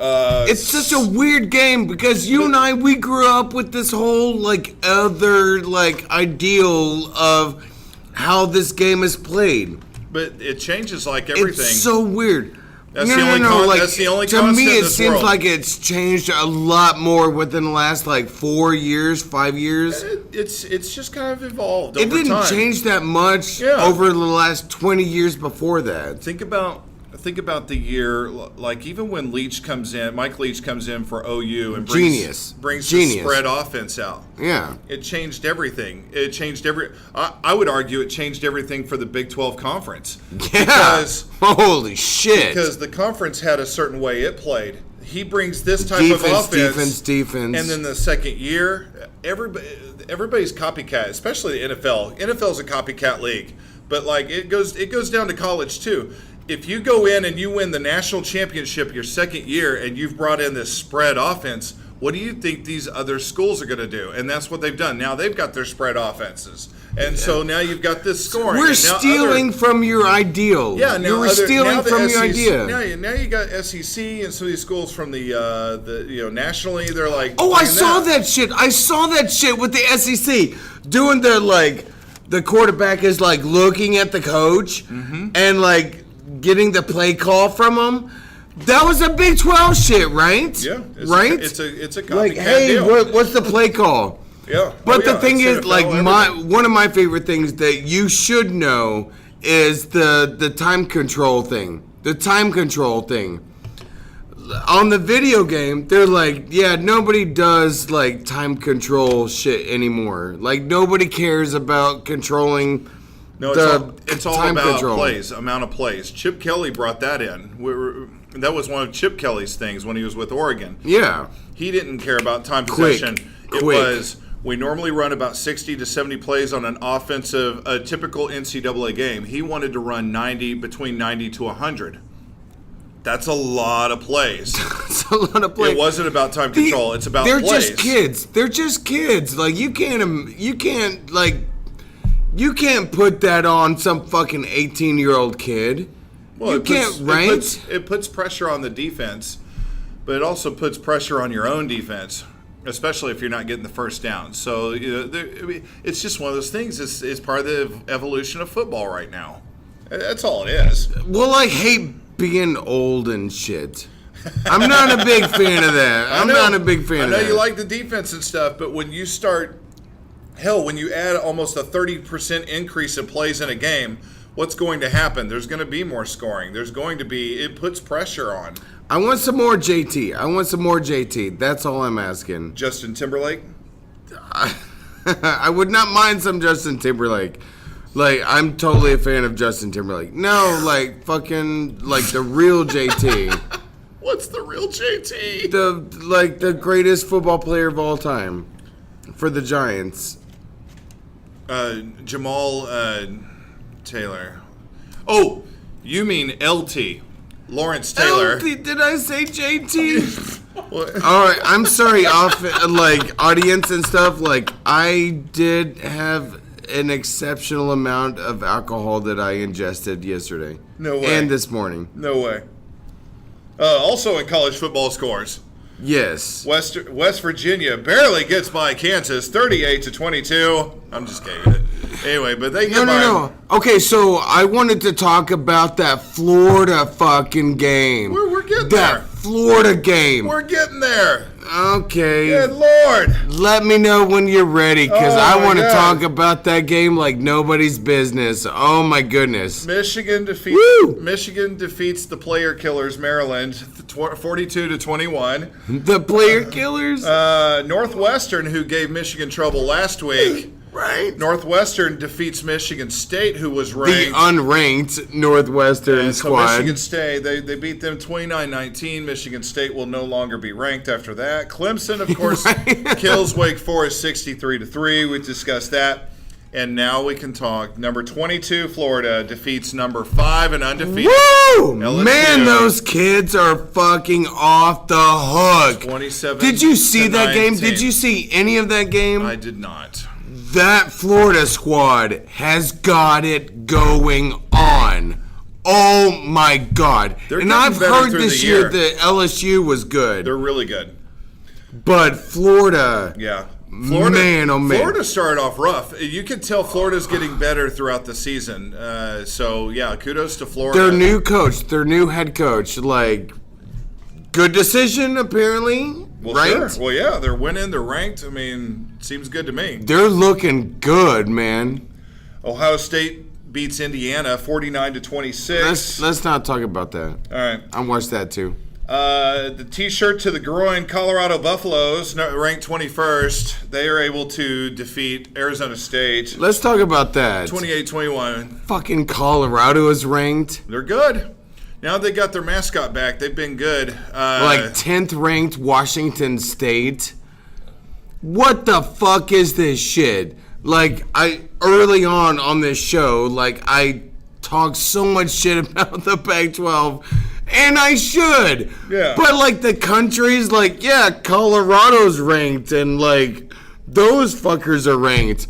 It's such a weird game because you and I, we grew up with this whole other ideal of how this game is played. But it changes like everything. It's so weird. That's the only to constant me, in it this seems world. like it's changed a lot more within the last 4 years, 5 years. It's just kind of evolved It over didn't time. change that much over the last 20 years before that. Think about the year, like even when Mike Leach comes in for OU and brings the spread offense out. Yeah. It changed everything. I would argue it changed everything for the Big 12 conference. Yeah. Because, holy shit. Because the conference had a certain way it played. He brings this type of offense. Defense. And then the second year, everybody's copycat, especially the NFL. NFL's a copycat league. But it goes down to college too. If you go in and you win the national championship your second year and you've brought in this spread offense, what do you think these other schools are going to do? And that's what they've done. Now they've got their spread offenses. And so now you've got this scoring. We're stealing from your ideal. Yeah, now we're stealing from your SEC, idea. Now you got SEC and some of these schools from the nationally, they're like, oh, I saw that shit. I saw that shit with the SEC doing the quarterback is looking at the coach and getting the play call from him. That was a Big 12 shit, right? Yeah. Right? It's a copycat hey, deal. what's the play call? Yeah. But the thing is, NFL, one of my favorite things that you should know is the time control thing. The time control thing. On the video game, they're nobody does time control shit anymore. Nobody cares about controlling. No, it's all time about control. amount of plays. Chip Kelly brought that in. that was one of Chip Kelly's things when he was with Oregon. Yeah. He didn't care about time Quick. possession. It Quick. was, we normally run about 60 to 70 plays on a typical NCAA game. He wanted to run between 90 to 100. That's a lot of plays. It's a lot of plays. It wasn't about time control. It's about they're plays. just kids. They're just kids. Like you can't put that on some fucking 18-year-old kid. Well, you can't, right? It puts pressure on the defense, but it also puts pressure on your own defense, especially if you're not getting the first down. So it's just one of those things. It's part of the evolution of football right now. That's all it is. Well, I hate being old and shit. I'm not a big fan of that. I'm not a big fan of that. I know you like the defense and stuff, but when you start, when you add almost a 30% increase in plays in a game, what's going to happen? There's going to be more scoring. It puts pressure on. I want some more JT. That's all I'm asking. Justin Timberlake? I would not mind some Justin Timberlake. Like, I'm totally a fan of Justin Timberlake. No, like, fucking, like, the real JT. What's the real JT? The greatest football player of all time for the Giants. Jamal Taylor. Oh, you mean LT. Lawrence Taylor. LT, did I say JT? All right, I'm sorry, audience and stuff. Like, I did have an exceptional amount of alcohol that I ingested yesterday. No way. And this morning. No way. Also in college football scores. Yes. West Virginia barely gets by Kansas, 38-22. I'm just kidding. Anyway, but they get by. No. Okay, so I wanted to talk about that Florida fucking game. We're getting that there. Florida game. We're getting there. Okay. Good Lord. Let me know when you're ready, because Oh, I my want to God. talk about that game like nobody's business. Oh, my goodness. Michigan defeats the Player Killers, Maryland, 42-21. The player killers? Northwestern, who gave Michigan trouble last week. Right. Northwestern defeats Michigan State, who was The ranked. unranked Northwestern And so squad. Michigan State, they beat them 29-19. Michigan State will no longer be ranked after that. Clemson, of course, kills Wake Forest 63-3. We discussed that. And now we can talk. Number 22, Florida, defeats number 5 and undefeated. Woo! LSU. Man, those kids are fucking off the hook. 27. Did you see to that game? 19. Did you see any of that game? I did not. That Florida squad has got it going on. Oh my God. They're And getting I've better heard through this the year year. that LSU was good. They're really good. But Florida, Yeah. man, oh man. Florida started off rough. You could tell Florida's getting better throughout the season. So, yeah, kudos to Florida. Their new coach, their new head coach, like, good decision apparently, Well, right? sure. Well, yeah, they're winning. They're ranked. I mean, seems good to me. They're looking good, man. Ohio State beats Indiana 49-26. Let's not talk about that. All right. I watched that too. The T-shirt to the groin, Colorado Buffaloes, ranked 21st. They are able to defeat Arizona State Let's talk about that. 28-21. Fucking Colorado is ranked. They're good. Now they got their mascot back. They've been good. Like 10th ranked Washington State. What the fuck is this shit? Like, early on this show, like, I talked so much shit about the Pac-12, and I should. Yeah. But, like, the countries, like, yeah, Colorado's ranked, and, like, those fuckers are ranked.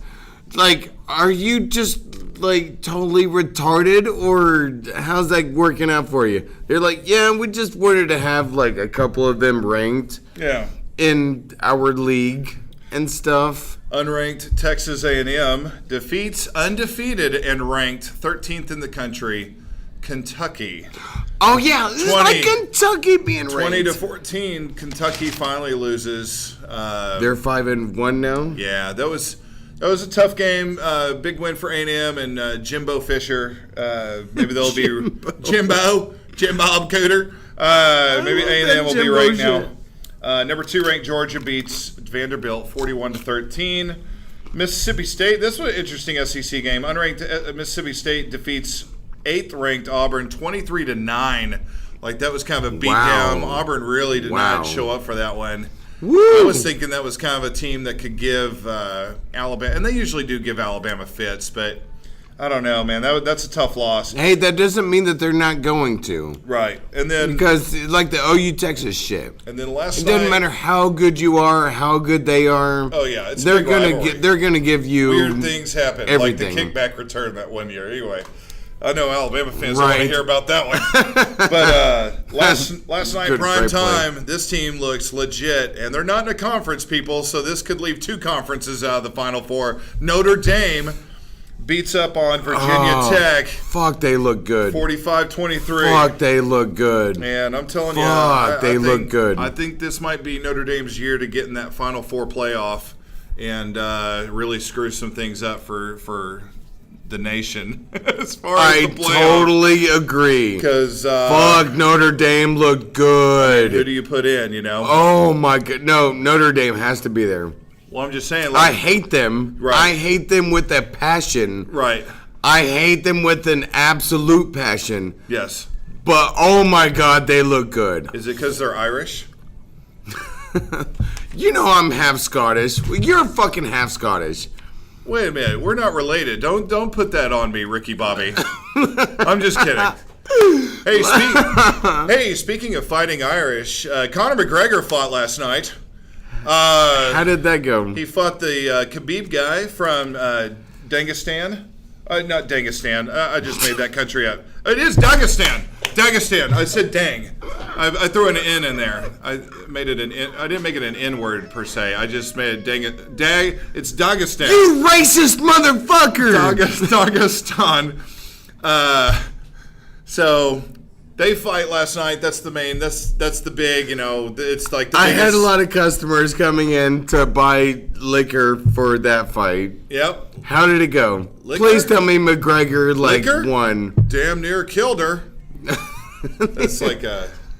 Like, are you just, like, totally retarded, or how's that working out for you? They're like, yeah, we just wanted to have, like, a couple of them ranked Yeah. in our league and stuff. Unranked Texas A&M defeats undefeated and ranked 13th in the country, Kentucky. Oh yeah, this is like Kentucky being ranked. 20-14, Kentucky finally loses. They're 5-1 now. Yeah, that was a tough game. Big win for A&M and Jimbo Fisher. Maybe they'll be Jim Bob Cooter. Maybe A&M will be Jimbo right shit. now. Number 2 ranked Georgia beats Vanderbilt 41-13. Mississippi State. This was an interesting SEC game. Unranked Mississippi State defeats 8th ranked Auburn 23-9. Like, that was kind of a Wow. beatdown. Auburn really did Wow. not show up for that one. Woo! I was thinking that was kind of a team that could give Alabama, and they usually do give Alabama fits, but I don't know, man. That's a tough loss. Hey, that doesn't mean that they're not going to. Right. And then Because, like the OU Texas shit. last It night, doesn't matter how good you are, or how good they are. Oh, yeah. It's a they're big gonna rivalry. they're gonna give you Weird things happen, everything. like the kickback return that one year. Anyway, I know Alabama fans don't want to Right. hear about that one. But last night, Good, prime great play. time, this team looks legit, and they're not in a conference, people, so this could leave 2 conferences out of the Final Four. Notre Dame beats up on Virginia Oh, Tech, Fuck, they look good. 45-23. Fuck, they look good. And I'm telling you, Fuck, they look good. I think this might be Notre Dame's year to get in that Final Four playoff and really screw some things up for the nation as far as I the playoff. totally agree. Because Fuck, Notre Dame looked who good. do you put in? You know. Oh my god, no, Notre Dame has to be there. Well, I'm just saying. I hate them. Right. I hate them with a passion. Right. I hate them with an absolute passion. Yes. But oh my god, they look good. Is it because they're Irish? You know I'm half Scottish. You're fucking half Scottish. Wait a minute. We're not related. Don't put that on me, Ricky Bobby. I'm just kidding. Hey, speaking of fighting Irish, Conor McGregor fought last night. How did that go? He fought the Kabib guy from Dagestan. Not Dagestan. I just made that country up. It is Dagestan. Dagestan. I said dang. I threw an N in there. I made it an N. I didn't make it an N word per se. I just made it It's Dagestan. You racist motherfucker! Dagestan. So they fight last night. That's the main. That's the big. You know, it's like the I biggest. had a lot of customers coming in to buy liquor for that fight. Yep. How did it go? Liquor? Please tell me McGregor Liquor? won. Damn near killed her. That's like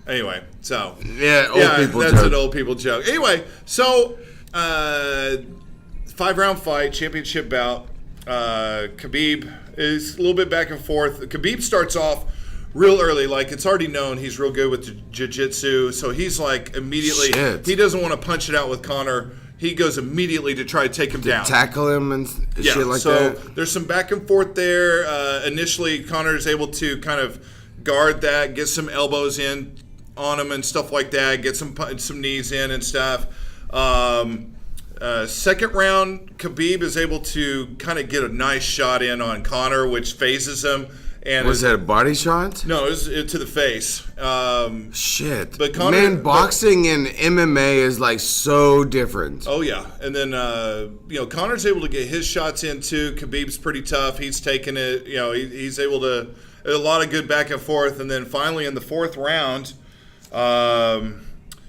anyway. So Yeah, old people that's joke. an old people joke. Anyway, so 5-round fight, championship bout. Kabib is a little bit back and forth. Kabib starts off real early, like it's already known he's real good with jiu-jitsu, so he's like immediately Shit. he doesn't want to punch it out with Conor. He goes immediately to try to take him down. Tackle him and shit like so that. there's some back and forth there. Initially, Conor is able to kind of guard that, get some elbows in on him and stuff like that, get some knees in and stuff. Second round, Kabib is able to kind of get a nice shot in on Conor, which phases him. And Was that a body shot? No, it was to the face. Shit. But Conor- Man, boxing and MMA is like so different. Oh yeah, and then Conor's able to get his shots in too. Khabib's pretty tough. He's taking it. You know, he's able to a lot of good back and forth. And then finally in the 4th round,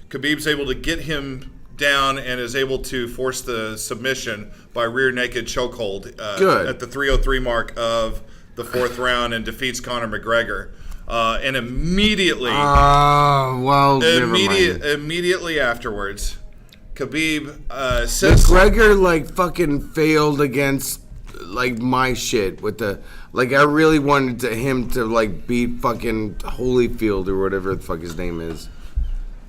Khabib's able to get him down and is able to force the submission by rear naked chokehold Good. at the 303 mark of the 4th round and defeats Conor McGregor. And immediately. Well, never mind. Immediately afterwards, Kabib says McGregor like fucking failed against like my shit with the like. I really wanted him to like beat fucking Holyfield or whatever the fuck his name is.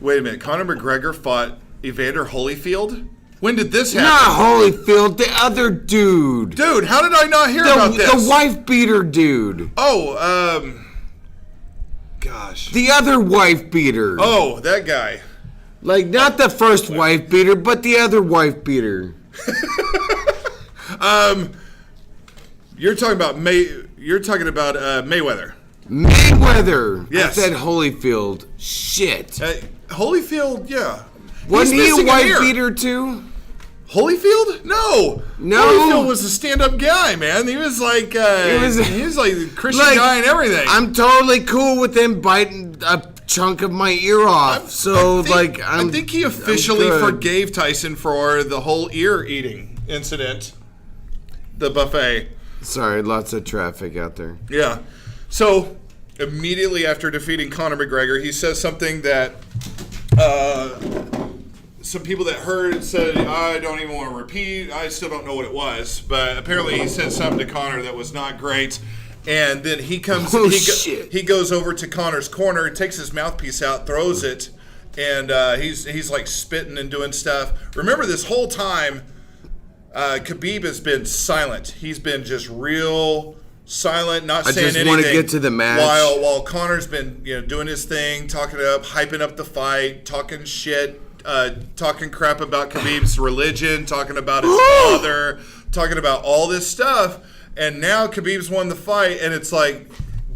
Wait a minute, Conor McGregor fought Evander Holyfield? When did this happen? Not Holyfield, the other dude. Dude, how did I not hear about this? The wife beater dude. Oh, gosh. The other wife beater. Oh, that guy. Like not the first wife beater, but the other wife beater. You're talking about Mayweather. Mayweather. Yes. I said Holyfield. Shit. Holyfield, yeah. Wasn't He's he a missing wife ear. beater too? Holyfield? No. No. Holyfield was a stand-up guy, man. He was like he was like a Christian Like, guy and everything. I'm totally cool with him biting a chunk of my ear off. I think he officially I'm good. forgave Tyson for the whole ear eating incident. The buffet. Sorry, lots of traffic out there. Yeah. So immediately after defeating Conor McGregor, he says something that some people that heard said, I don't even want to repeat. I still don't know what it was. But apparently he said something to Conor that was not great. And then he comes. Shit. He goes over to Conor's corner, takes his mouthpiece out, throws it, and he's like spitting and doing stuff. Remember, this whole time, Kabib has been silent. He's been just real silent, not saying anything. I just want to get to the match. While Conor's been doing his thing, talking up, hyping up the fight, talking shit, talking crap about Khabib's religion, talking about his father, talking about all this stuff. And now Khabib's won the fight, and it's like,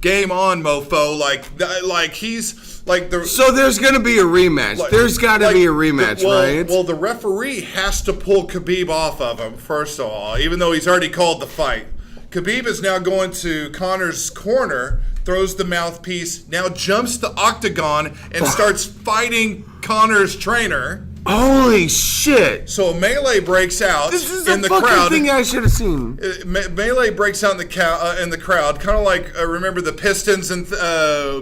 game on, mofo. Like he's like the. So there's gonna be a rematch. There's got to be a rematch, right? Well, the referee has to pull Kabib off of him first of all, even though he's already called the fight. Kabib is now going to Conor's corner, throws the mouthpiece, now jumps the octagon and starts fighting Conor's trainer. Holy shit! So a melee breaks out This is in the the crowd. fucking thing I should have seen. Melee breaks out in the crowd, kind of like remember the Pistons and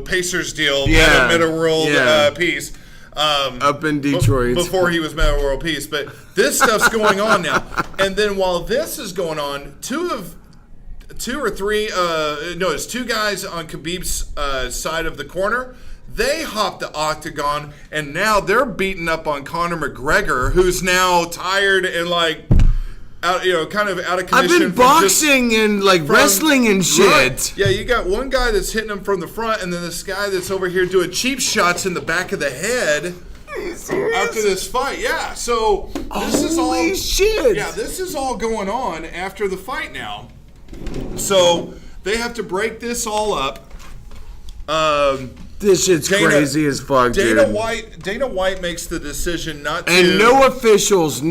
Pacers deal, Meta World Peace. Up in Detroit. Before he was Meta World Peace. But this stuff's going on now. And then while this is going on, it's two guys on Khabib's side of the corner. They hop the octagon, and now they're beating up on Conor McGregor, who's now tired and kind of out of commission. I've been boxing and wrestling and shit. Right. Yeah, you got one guy that's hitting him from the front, and then this guy that's over here doing cheap shots in the back of the head. Are you serious? After this fight, yeah. So this is all. Holy shit! Yeah, this is all going on after the fight now. So they have to break this all up. This shit's crazy as fuck, dude. Dana White makes the decision not to. And no officials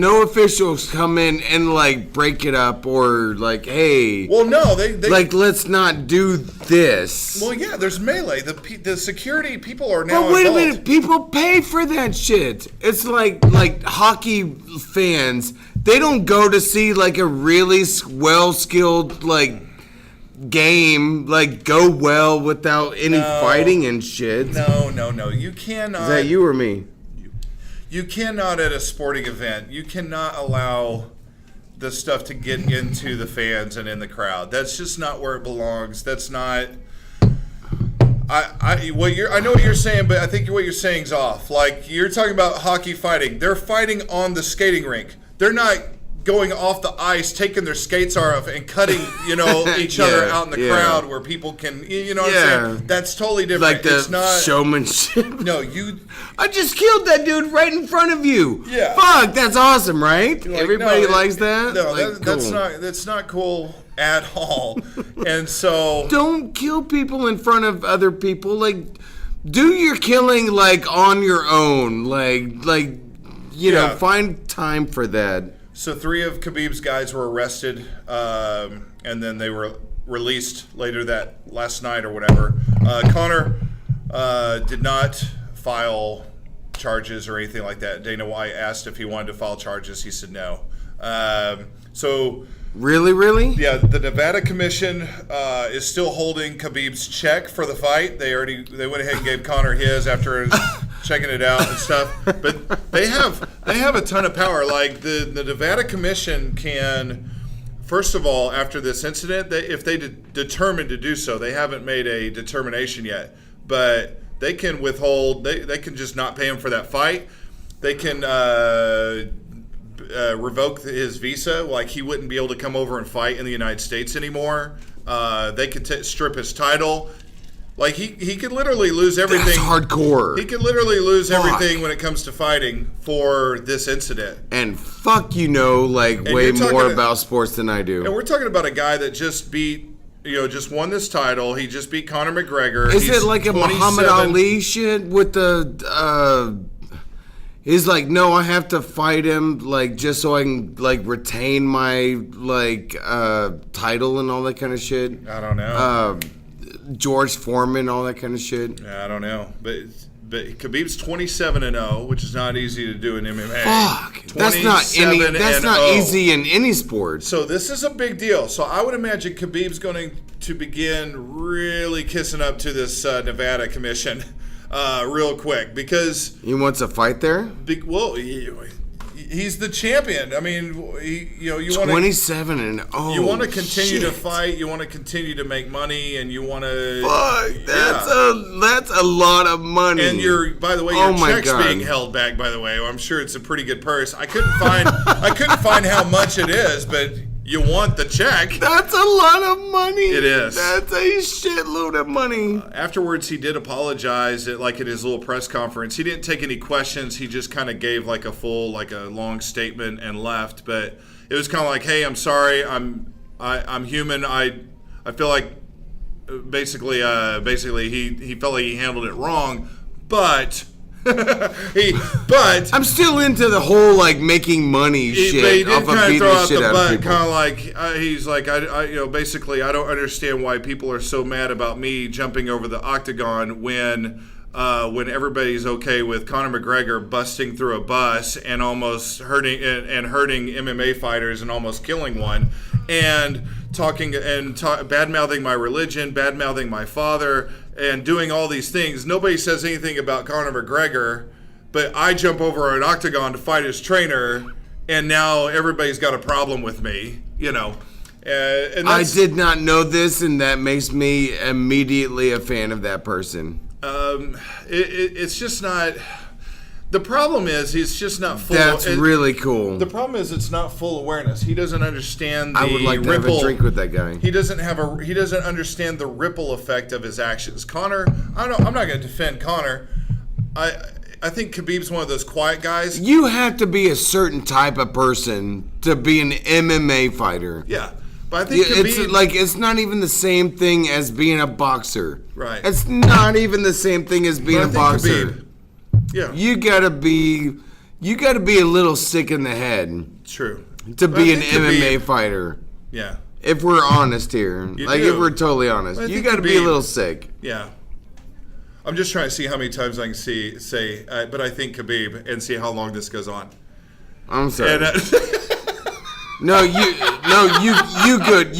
come in and break it up or hey. Well, no, they let's not do this. Well, yeah, there's melee. The security people are now. But wait involved. a minute, people pay for that shit. It's like hockey fans. They don't go to see a really well-skilled game go well without any fighting and shit. No. You cannot. Is that you or me? You cannot at a sporting event. You cannot allow the stuff to get into the fans and in the crowd. That's just not where it belongs. That's not. I know what you're saying, but I think what you're saying is off. You're talking about hockey fighting. They're fighting on the skating rink. They're not going off the ice, taking their skates off and cutting, each other out in the crowd where people can, what I'm saying? That's totally different. It's not showmanship. No, I just killed that dude right in front of you. Yeah. Fuck, that's awesome, right? Everybody likes that? No, cool. that's not cool at all. And so don't kill people in front of other people. Do your killing on your own. Find time for that. So 3 of Khabib's guys were arrested, and then they were released later that last night or whatever. Conor did not file charges or anything like that. Dana White asked if he wanted to file charges. He said no. Really? Yeah, the Nevada Commission is still holding Khabib's check for the fight. They went ahead and gave Conor his after checking it out and stuff. But they have a ton of power. The Nevada Commission can, first of all, after this incident, if they determine to do so, they haven't made a determination yet, but they can withhold. They can just not pay him for that fight. They can revoke his visa. He wouldn't be able to come over and fight in the United States anymore. They could strip his title. He could literally lose everything. That's hardcore. He could literally lose everything when it comes to fighting for this incident. And fuck, way more about sports than I do. And we're talking about a guy that just beat, just won this title. He just beat Conor McGregor. Is it like a Muhammad Ali shit with the? He's no, I have to fight him just so I can retain my title and all that kind of shit. I don't know. George Foreman, all that kind of shit. Yeah, I don't know, but Khabib's 27-0, which is not easy to do in MMA. Fuck, that's not easy in any sport. So this is a big deal. So I would imagine Khabib's going to begin really kissing up to this Nevada Commission real quick because he wants a fight there. Well, He's the champion. I mean, you want 27 and oh, you want to continue to shit. fight. You want to continue to make money, and you want to. Fuck, that's a lot of money. And by the way, your check's being held back. By the way, I'm sure it's a pretty good purse. I couldn't find how much it is, but you want the check. That's a lot of money. It is. That's a shitload of money. Afterwards, he did apologize at his little press conference. He didn't take any questions. He just kind of gave a long statement and left. But it was kind of like, hey, I'm sorry. I'm human. I feel like basically he felt like he handled it wrong, but. I'm still into the whole making money shit. But he did off of kind of beating throw the out shit the out of butt, people. kind of like he's like, basically, I don't understand why people are so mad about me jumping over the octagon when everybody's okay with Conor McGregor busting through a bus and almost hurting MMA fighters and almost killing one, and bad mouthing my religion, bad mouthing my father, and doing all these things. Nobody says anything about Conor McGregor, but I jump over an octagon to fight his trainer, and now everybody's got a problem with me, And I did not know this, and that makes me immediately a fan of that person. It's just not. The problem is he's just not full. That's really cool. The problem is it's not full awareness. He doesn't understand the I would like to have a drink with that guy. He doesn't understand the ripple effect of his actions. Conor, I'm not going to defend Conor. I think Kabib's one of those quiet guys. You have to be a certain type of person to be an MMA fighter. Yeah. But I think Kabib, it's not even the same thing as being a boxer. Right. It's not even the same thing as being a boxer. Kabib, yeah. You gotta be a little sick in the head. True. To be an MMA fighter. Yeah. If we're honest here. If we're totally honest. You gotta be a little sick. Yeah. I'm just trying to see how many times I can say, but I think Kabib, and see how long this goes on. I'm sorry. And, you good.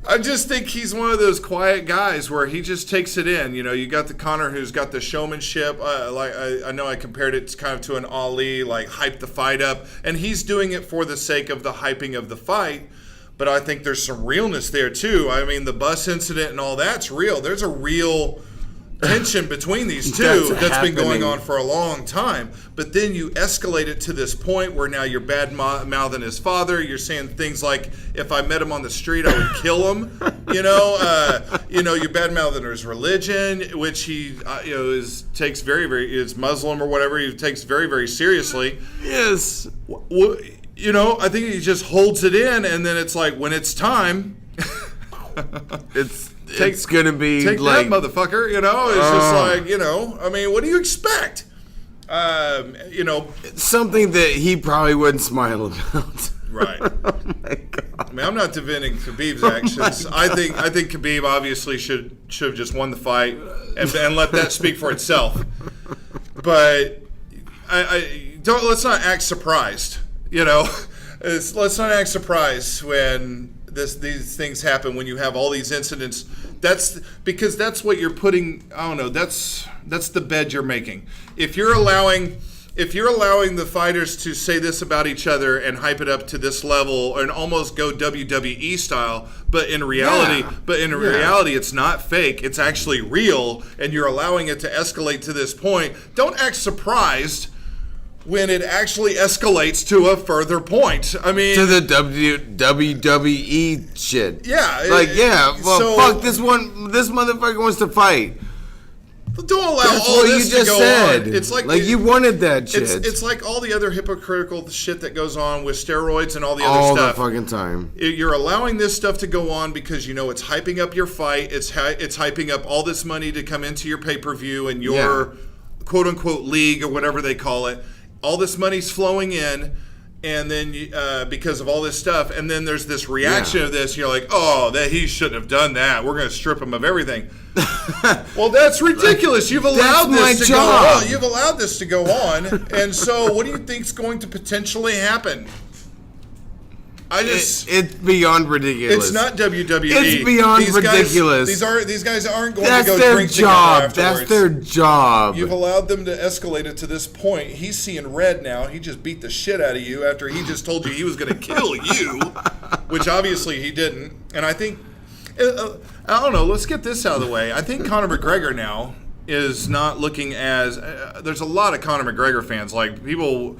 I just think he's one of those quiet guys where he just takes it in. You got the Conor who's got the showmanship. I know I compared it kind of to an Ali, hype the fight up, and he's doing it for the sake of the hyping of the fight. But I think there's some realness there too. I mean, the bus incident and all that's real. There's a real tension between these two that's been going on for a long time. But then you escalate it to this point where now you're bad mouthing his father. You're saying things like, "If I met him on the street, I would kill him." You're bad mouthing his religion, which he takes very, very, is Muslim or whatever. He takes very, very seriously. Yes. I think he just holds it in, and then it's like when it's time, it's gonna be take that motherfucker. It's just like I mean, what do you expect? Something that he probably wouldn't smile about. Right. Oh my God. I mean, I'm not defending Khabib's actions. I think Khabib obviously should have just won the fight and let that speak for itself. But let's not act surprised. Let's not act surprised when these things happen, when you have all these incidents. That's because that's what you're putting. I don't know. That's the bed you're making. If you're allowing the fighters to say this about each other and hype it up to this level and almost go WWE style, but in reality, reality, it's not fake. It's actually real, and you're allowing it to escalate to this point. Don't act surprised when it actually escalates to a further point. I mean, to the WWE shit. Yeah. Fuck this one. This motherfucker wants to fight. Don't allow That's all what this you just to go said. on. It's like you wanted that shit. It's like all the other hypocritical shit that goes on with steroids and all the other stuff. All the fucking time. You're allowing this stuff to go on because it's hyping up your fight. It's hyping up all this money to come into your pay-per-view and your quote-unquote league or whatever they call it. All this money's flowing in, and then because of all this stuff, and then there's this reaction of this. You're like, oh, that he shouldn't have done that. We're going to strip him of everything. Well, that's ridiculous. You've allowed this to go on. You've allowed this to go on, and so what do you think's going to potentially happen? it's beyond ridiculous. It's not WWE. It's beyond ridiculous. These guys aren't going That's to go their drink job. together afterwards. That's their job. You've allowed them to escalate it to this point. He's seeing red now. He just beat the shit out of you after he just told you he was going to kill you, which obviously he didn't. And I think, I don't know, let's get this out of the way. I think Conor McGregor now is not looking as, there's a lot of Conor McGregor fans. Like, people,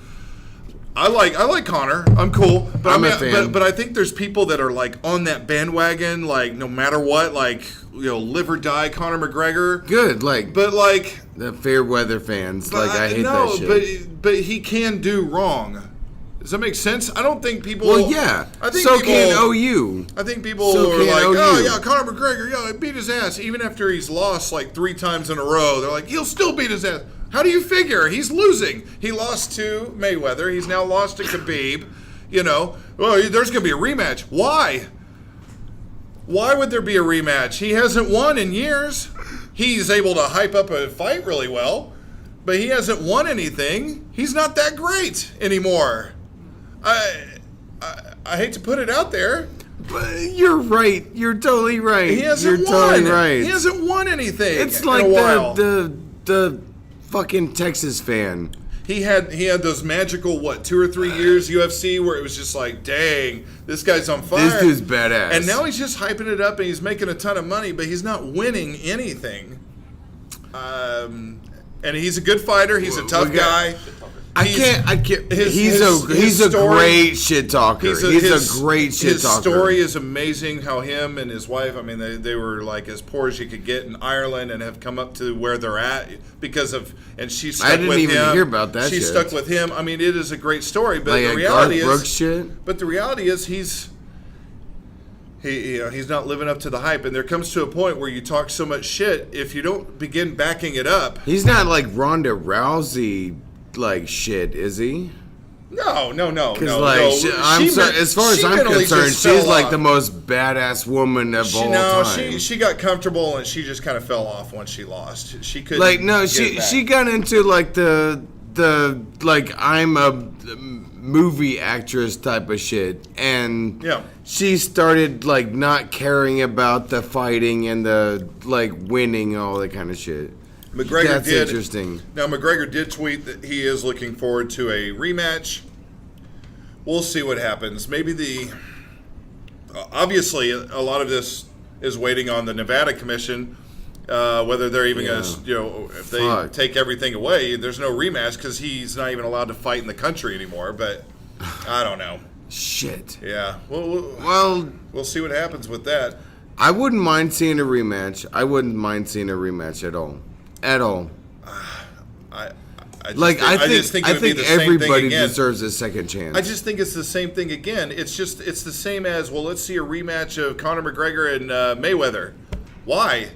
I like Conor. I'm cool. But I'm a fan. But I think there's people that are like on that bandwagon, like no matter what, like, live or die Conor McGregor. Good, like, But like, the fair weather fans, like, I hate no, that shit. but he can do wrong. Does that make sense? I don't think people. Well, yeah. I think so people, can OU. I think people So are can like, OU. oh yeah, Conor McGregor, yeah, he beat his ass. Even after he's lost like 3 times in a row, they're like, he'll still beat his ass. How do you figure? He's losing. He lost to Mayweather. He's now lost to Kabib. Well, there's going to be a rematch. Why? Why would there be a rematch? He hasn't won in years. He's able to hype up a fight really well, but he hasn't won anything. He's not that great anymore. I hate to put it out there. But you're right. You're totally right. He hasn't You're won. totally right. He hasn't won anything. It's in like a while. the fucking Texas fan. He had those magical 2 or 3 years UFC where it was just like, dang, this guy's on fire. This dude's badass. And now he's just hyping it up and he's making a ton of money, but he's not winning anything. And he's a good fighter. He's a tough guy. I can't. He's his a story- great shit talker. He's a great shit talker. His story is amazing. How him and his wife, I mean, they were like as poor as you could get in Ireland and have come up to where they're at because of. And she stuck with him. I didn't even hear about that. She shit. stuck with him. I mean, it is a great story. But like the reality Garth Brooks is, shit. But the reality is, he's not living up to the hype. And there comes to a point where you talk so much shit, if you don't begin backing it up. He's not like Ronda Rousey. Like shit, is he? No. Because as far as I'm concerned, she's like the most badass woman of all time. She got comfortable and she just kind of fell off once she lost. She couldn't. Like no, she got into like the like I'm a movie actress type of shit, and she started like not caring about the fighting and the like winning and all that kind of shit. That's interesting. Now, McGregor did tweet that he is looking forward to a rematch. We'll see what happens. Maybe obviously, a lot of this is waiting on the Nevada Commission, whether they're even going to, if they take everything away, there's no rematch because he's not even allowed to fight in the country anymore. But I don't know. Shit. Yeah. Well, we'll see what happens with that. I wouldn't mind seeing a rematch. I wouldn't mind seeing a rematch at all. At all. I think everybody deserves a second chance. I just think it's the same thing again. It's the same as, well, let's see a rematch of Conor McGregor and Mayweather. Why?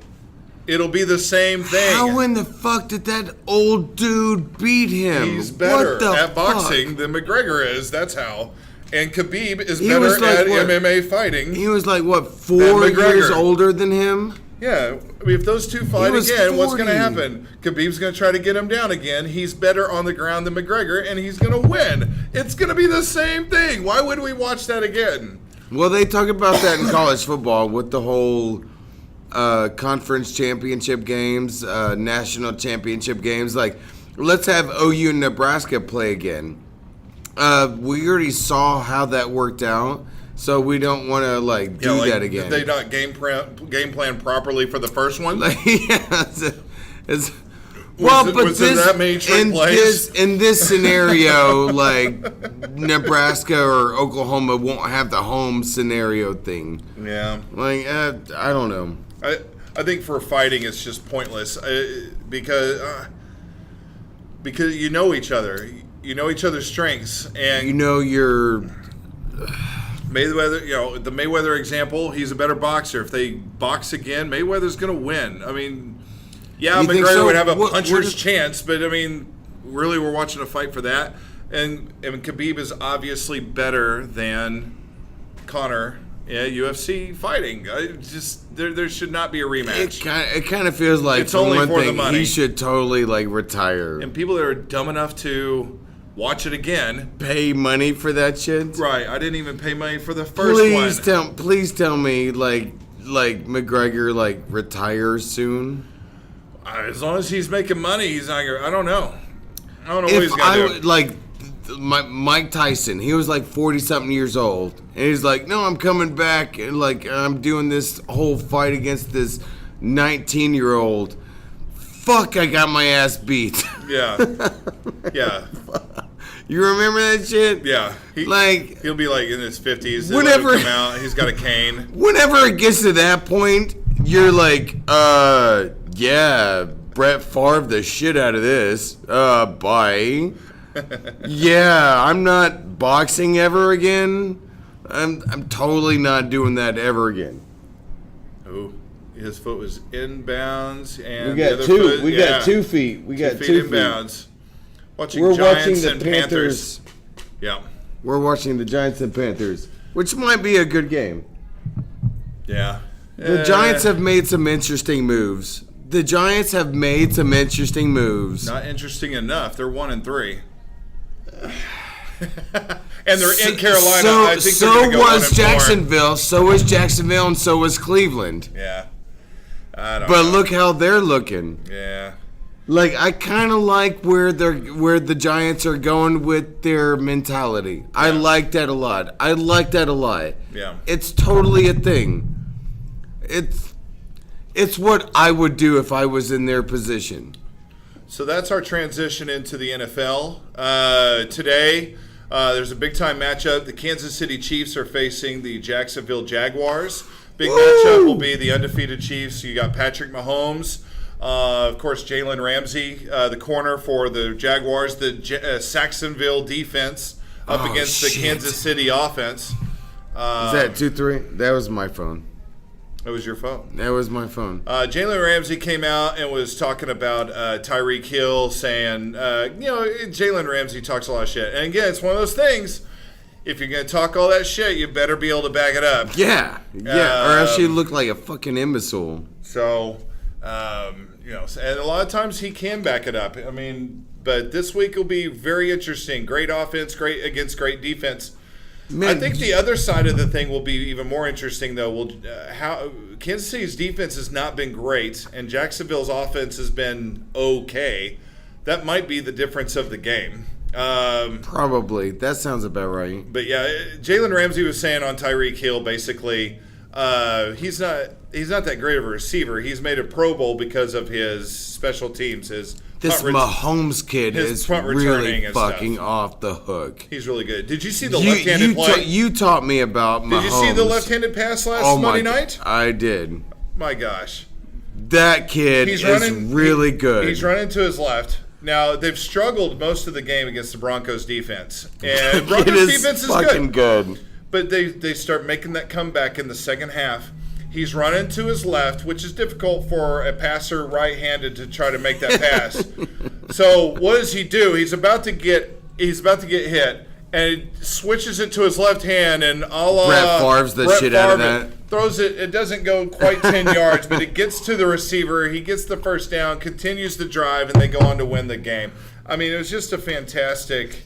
It'll be the same thing. How in the fuck did that old dude beat him? He's better at boxing than McGregor is. That's how. And Kabib is better at MMA fighting. He was like, 4 years older than him? Yeah, I mean, if those two fight again, what's going to happen? Khabib's going to try to get him down again. He's better on the ground than McGregor, and he's going to win. It's going to be the same thing. Why would we watch that again? Well, they talk about that in college football with the whole conference championship games, national championship games. Like, let's have OU and Nebraska play again. We already saw how that worked out. So we don't want to do that again. Did they not game plan properly for the first one? Was that many trick plays? In this scenario, Nebraska or Oklahoma won't have the home scenario thing. Yeah. I don't know. I think for fighting it's just pointless because you know each other. You know each other's strengths, and you know your. Mayweather, the Mayweather example, he's a better boxer. If they box again, Mayweather's going to win. I mean, McGregor would have a puncher's chance, but I mean, really, we're watching a fight for that. And Khabib is obviously better than Conor. Yeah, UFC fighting. There should not be a rematch. It kind of feels like it's only for the money. He should totally retire. And people that are dumb enough to watch it again. Pay money for that shit? Right. I didn't even pay money for the first one. Please tell me, like McGregor, like, retires soon. As long as he's making money, he's not gonna. I don't know what he's gonna do. Like, Mike Tyson, he was like 40-something years old, and he's like, no, I'm coming back, and like, I'm doing this whole fight against this 19-year-old. Fuck, I got my ass beat. Yeah. Yeah. You remember that shit? Yeah. He'll be like in his 50s. Whenever come out, he's got a cane. Whenever it gets to that point, you're like, yeah, Brett Favre the shit out of this. Bye. Yeah, I'm not boxing ever again. I'm totally not doing that ever again. Oh, his foot was inbounds, and we got the other two. foot, We got 2 feet. We got 2 feet inbounds. We're watching the Panthers. Yeah. We're watching the Giants and Panthers, which might be a good game. Yeah. The Giants have made some interesting moves. Not interesting enough. They're 1-3. And they're in Carolina. I think so go was Jacksonville. So was Jacksonville, and so was Cleveland. Yeah. I don't but know. Look how they're looking. Yeah. Like, I kind of like where the Giants are going with their mentality. Yeah. I like that a lot. Yeah. It's totally a thing. It's what I would do if I was in their position. So that's our transition into the NFL. Today, there's a big-time matchup. The Kansas City Chiefs are facing the Jacksonville Jaguars. Big matchup will be the undefeated Chiefs. You got Patrick Mahomes. Of course, Jalen Ramsey, the corner for the Jaguars. The Saxonville defense up against the Kansas City offense. Is that 2-3? That was my phone. That was your phone. That was my phone. Jalen Ramsey came out and was talking about Tyreek Hill, saying, Jalen Ramsey talks a lot of shit. And again, it's one of those things. If you're going to talk all that shit, you better be able to back it up. Yeah. Or else you look like a fucking imbecile. So, and a lot of times he can back it up. I mean, but this week will be very interesting. Great offense, great against great defense. Man, I think the other side of the thing will be even more interesting, though. How Kansas City's defense has not been great, and Jacksonville's offense has been okay. That might be the difference of the game. Probably. That sounds about right. But yeah, Jalen Ramsey was saying on Tyreek Hill, basically, he's not that great of a receiver. He's made a Pro Bowl because of his special teams. This Mahomes kid is really fucking stuff. Off the hook. He's really good. Did you see the left-handed play? You taught me about Mahomes. Did you see the left-handed pass last Monday night? I did. My gosh. That kid is really good. He's running to his left. Now, they've struggled most of the game against the Broncos defense. And Broncos defense is fucking good. But they start making that comeback in the second half. He's running to his left, which is difficult for a passer right-handed to try to make that pass. So what does he do? He's about to get hit, and he switches it to his left hand, and a la Brett Favre's the shit out of that. Throws it. It doesn't go quite 10 yards, but it gets to the receiver. He gets the first down, continues the drive, and they go on to win the game. I mean, it was just a fantastic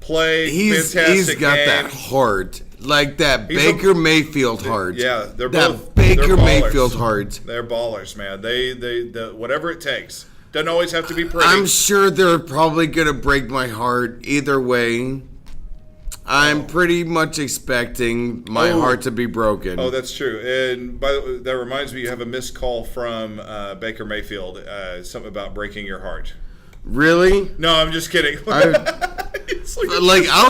play. He's got game. that heart. Like that Baker Mayfield heart. Yeah, they're both Baker Mayfield heart. They're ballers, man. They whatever it takes. Doesn't always have to be pretty. I'm sure they're probably gonna break my heart either way. I'm pretty much expecting my heart to be broken. Oh, that's true. And by the way, that reminds me, you have a missed call from Baker Mayfield. Something about breaking your heart. Really? No, I'm just kidding. I'll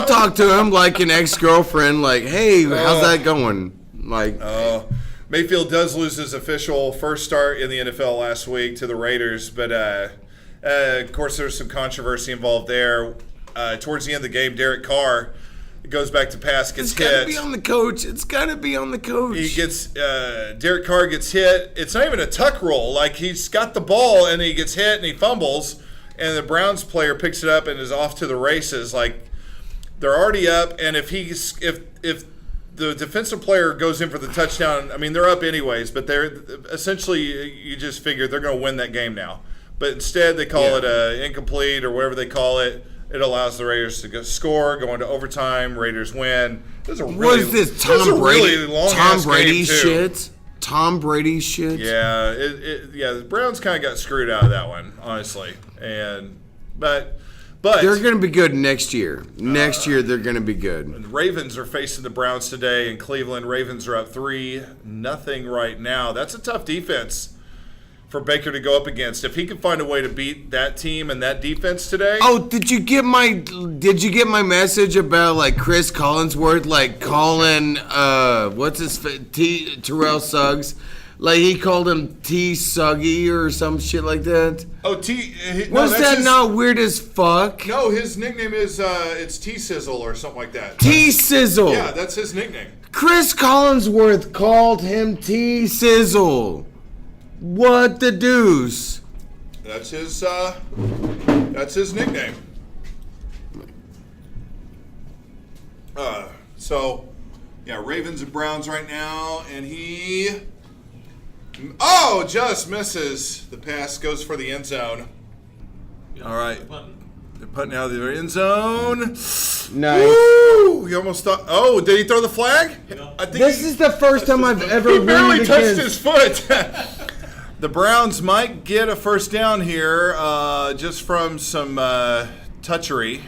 talk to him like an ex-girlfriend. Like, hey, how's that going? Like, Mayfield does lose his official first start in the NFL last week to the Raiders, but of course there's some controversy involved there. Towards the end of the game, Derek Carr goes back to pass, gets hit. It's got to be on the coach. Derek Carr gets hit. It's not even a tuck roll. Like, he's got the ball and he gets hit and he fumbles. And the Browns player picks it up and is off to the races. Like, they're already up, and if the defensive player goes in for the touchdown, I mean, they're up anyways. But they're essentially, you just figure they're going to win that game now. But instead, they call it incomplete or whatever they call it. It allows the Raiders to score, go into overtime. Raiders win. This is a What really, is this? this is Tom a Brady? really long Tom ass Brady game, too. shit? Tom Brady shit? Yeah, the Browns kind of got screwed out of that one, honestly. But They're going to be good next year. Next year, they're going to be good. the Ravens are facing the Browns today in Cleveland. Ravens are up 3-0 right now. That's a tough defense for Baker to go up against. If he can find a way to beat that team and that defense today. Oh, did you get my message about like Chris Collinsworth like calling Terrell Suggs? Like he called him T Suggy or some shit like that. Oh, Was that not weird as fuck? No, his nickname is it's T Sizzle or something like that. T Sizzle. Yeah, that's his nickname. Chris Collinsworth called him T Sizzle. What the deuce? That's his nickname. Ravens and Browns right now, and he just misses. The pass goes for the end zone. All right. They're putting out of the end zone. Nice. Woo! He almost thought. Oh, did he throw the flag? I think This is the first time I've ever he barely rooted touched against. his foot. The Browns might get a first down here just from some touchery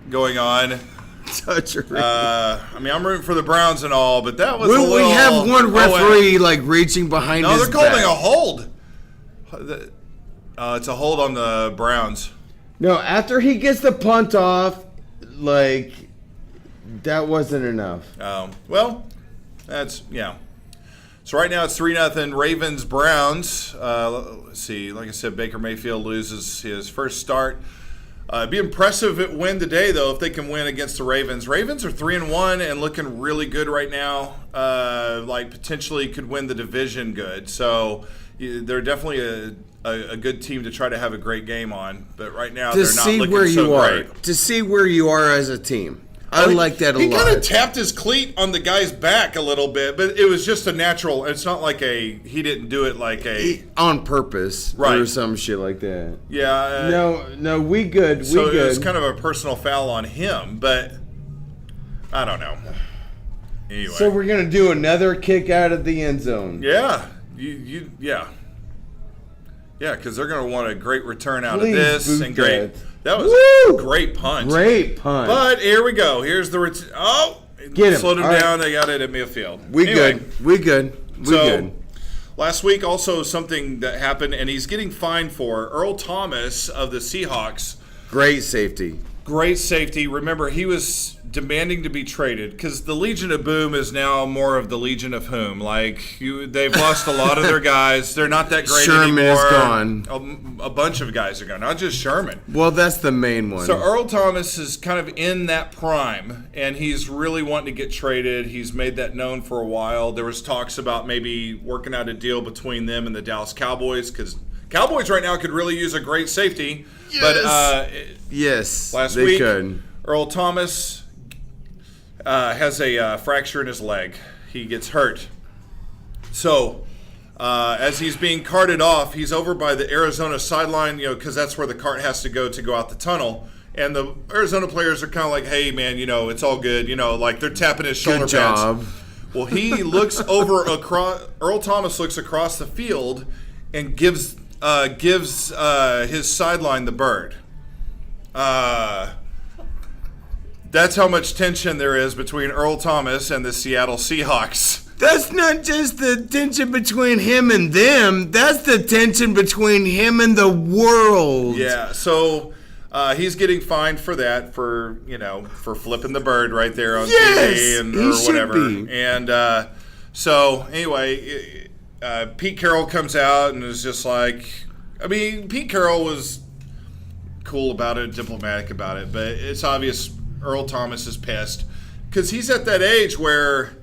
going on. Touchery. I'm rooting for the Browns and all, but that was a little... We have one referee reaching behind No, his they're calling back. a hold. It's a hold on the Browns. No, after he gets the punt off, like, that wasn't enough. Well, that's, yeah. So right now it's 3-0 Ravens Browns. Let's see. Like I said, Baker Mayfield loses his first start. It'd be impressive if it win today, though, if they can win against the Ravens. Ravens are 3-1 and looking really good right now. Potentially could win the division good. So they're definitely a good team to try to have a great game on. But right now they're not looking so great. To see where you are as a team. I like that a lot. He kind of tapped his cleat on the guy's back a little bit, but it was just a natural. It's not like he didn't do it like on purpose, right, or some shit like that. Yeah. No, we good. We so good. It was kind of a personal foul on him, but I don't know. Anyway. So we're gonna do another kick out of the end zone. Yeah. Yeah, because they're gonna want a great return out Please of this boot and great. That was Woo! a great punch. Great punch. But here we go. Here's the Get him. Slowed him All right. down. They got it at midfield. We Anyway. good. We good. So, last week also something that happened, and he's getting fined for. Earl Thomas of the Seahawks. Great safety. Great safety. Remember, he was demanding to be traded because the Legion of Boom is now more of the Legion of Whom. They've lost a lot of their guys. They're not that great Sherman anymore. is gone. A bunch of guys are gone, not just Sherman. Well, that's the main one. So Earl Thomas is kind of in that prime, and he's really wanting to get traded. He's made that known for a while. There was talks about maybe working out a deal between them and the Dallas Cowboys because Cowboys right now could really use a great safety. Yes. But yes, last they week, could. Earl Thomas has a fracture in his leg. He gets hurt. So as he's being carted off, he's over by the Arizona sideline, because that's where the cart has to go out the tunnel. And the Arizona players are kind of like, hey, man, it's all good. Like they're tapping his shoulder Good job. pads. Well, he looks Earl Thomas looks across the field and gives his sideline the bird. That's how much tension there is between Earl Thomas and the Seattle Seahawks. That's not just the tension between him and them. That's the tension between him and the world. Yeah, so he's getting fined for that, for flipping the bird right there on TV or whatever. Be. And so anyway, Pete Carroll comes out and is just like, Pete Carroll was cool about it, diplomatic about it, but it's obvious Earl Thomas is pissed because he's at that age where...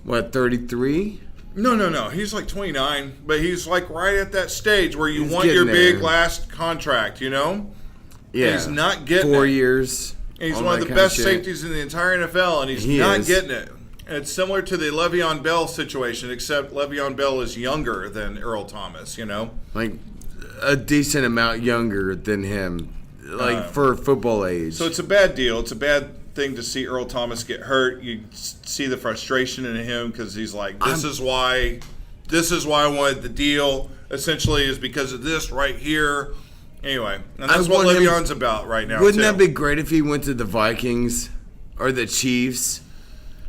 What, 33? No. He's like 29, but he's like right at that stage where you He's want your getting big there. last contract, Yeah. He's not getting 4 it. years. And he's all one of that the kind best shit. safeties in the entire NFL, and he's He not is. getting it. And it's similar to the Le'Veon Bell situation, except Le'Veon Bell is younger than Earl Thomas, Like a decent amount younger than him. for football age. So it's a bad deal. It's a bad thing to see Earl Thomas get hurt. You see the frustration in him because he's like, this is why I wanted the deal. Essentially, is because of this right here. Anyway, and that's what Le'Veon's about right now. Wouldn't that be great if he went to the Vikings or the Chiefs?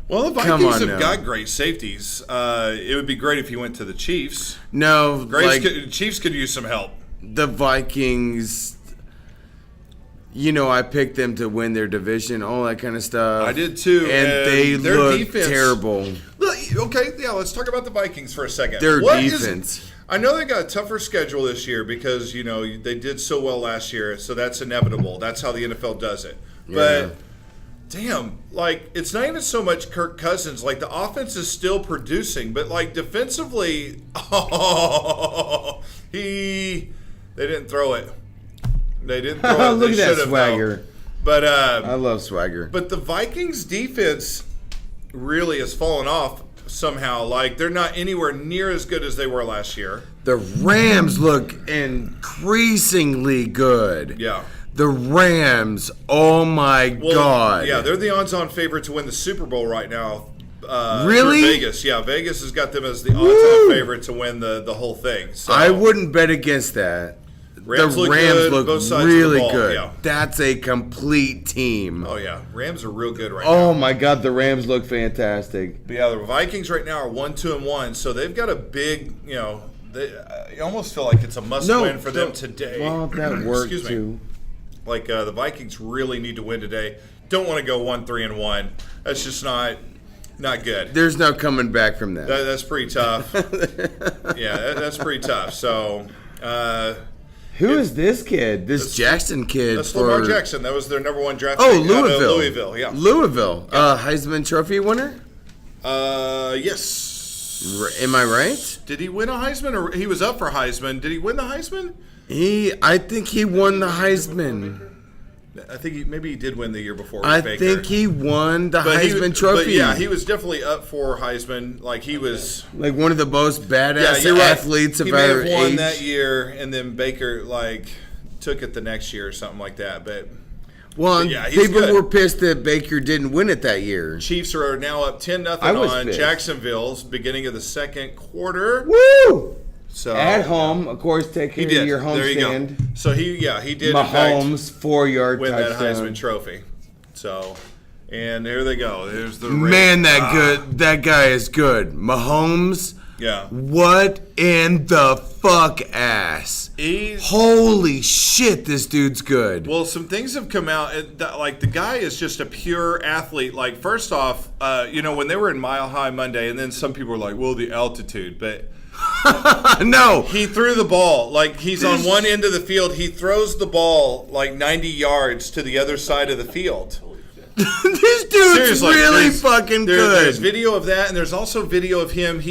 Well, the Vikings have got great safeties. It would be great if he went to the Chiefs. No, Chiefs could use some help. The Vikings, I picked them to win their division, all that kind of stuff. I did too. And they look terrible. Okay, yeah, let's talk about the Vikings for a second. Their defense. I know they got a tougher schedule this year because, they did so well last year, so that's inevitable. That's how the NFL does it. But, damn, it's not even so much Kirk Cousins. The offense is still producing, but, defensively, they didn't throw it. They didn't throw it. Look at that swagger. But I love swagger. But the Vikings defense really has fallen off somehow. They're not anywhere near as good as they were last year. The Rams look increasingly good. Yeah. The Rams, oh my God. Yeah, they're the odds-on favorite to win the Super Bowl right now. Really? Vegas. Yeah, Vegas has got them as the odds-on favorite to win the whole thing. So I wouldn't bet against that. Rams the look Rams good, look both sides really of the ball. good. Yeah. That's a complete team. Oh, yeah. Rams are real good right now. Oh, my God. The Rams look fantastic. But yeah, the Vikings right now are 1-2-1, so they've got a big, I almost feel like it's a must-win for them today. Well, that worked, too. The Vikings really need to win today. Don't want to go 1-3-1. That's just not good. There's no coming back from that. That's pretty tough. Yeah, that's pretty tough. So, who is this kid? This Jackson kid? That's Lamar Jackson. That was their number one draft pick. Louisville. Louisville, yeah. Louisville. Heisman Trophy winner? Yes. Am I right? Did he win a Heisman, or he was up for Heisman? Did he win the Heisman? I think he won the Heisman. I think maybe he did win the year before. I think he won the Heisman Trophy. But yeah, he was definitely up for Heisman. He was one of the most badass athletes of our age. He may have won that year, and then Baker took it the next year or something like that. But people were pissed that Baker didn't win it that year. Chiefs are now up 10-0 on Jacksonville's beginning of the second quarter. Woo! So at home, of course, take care of your homestand. Go. So he did. Mahomes 4-yard win touchdown. That Heisman Trophy. So, and there they go. There's the man. That guy is good. Mahomes. Yeah. What in the fuck ass? Holy shit, this dude's good. Well, some things have come out. The guy is just a pure athlete. First off, when they were in Mile High Monday, and then some people were like, well, the altitude, but. No. He threw the ball. He's on one end of the field. He throws the ball 90 yards to the other side of the field. This dude's really fucking good. There's video of that, and there's also video of him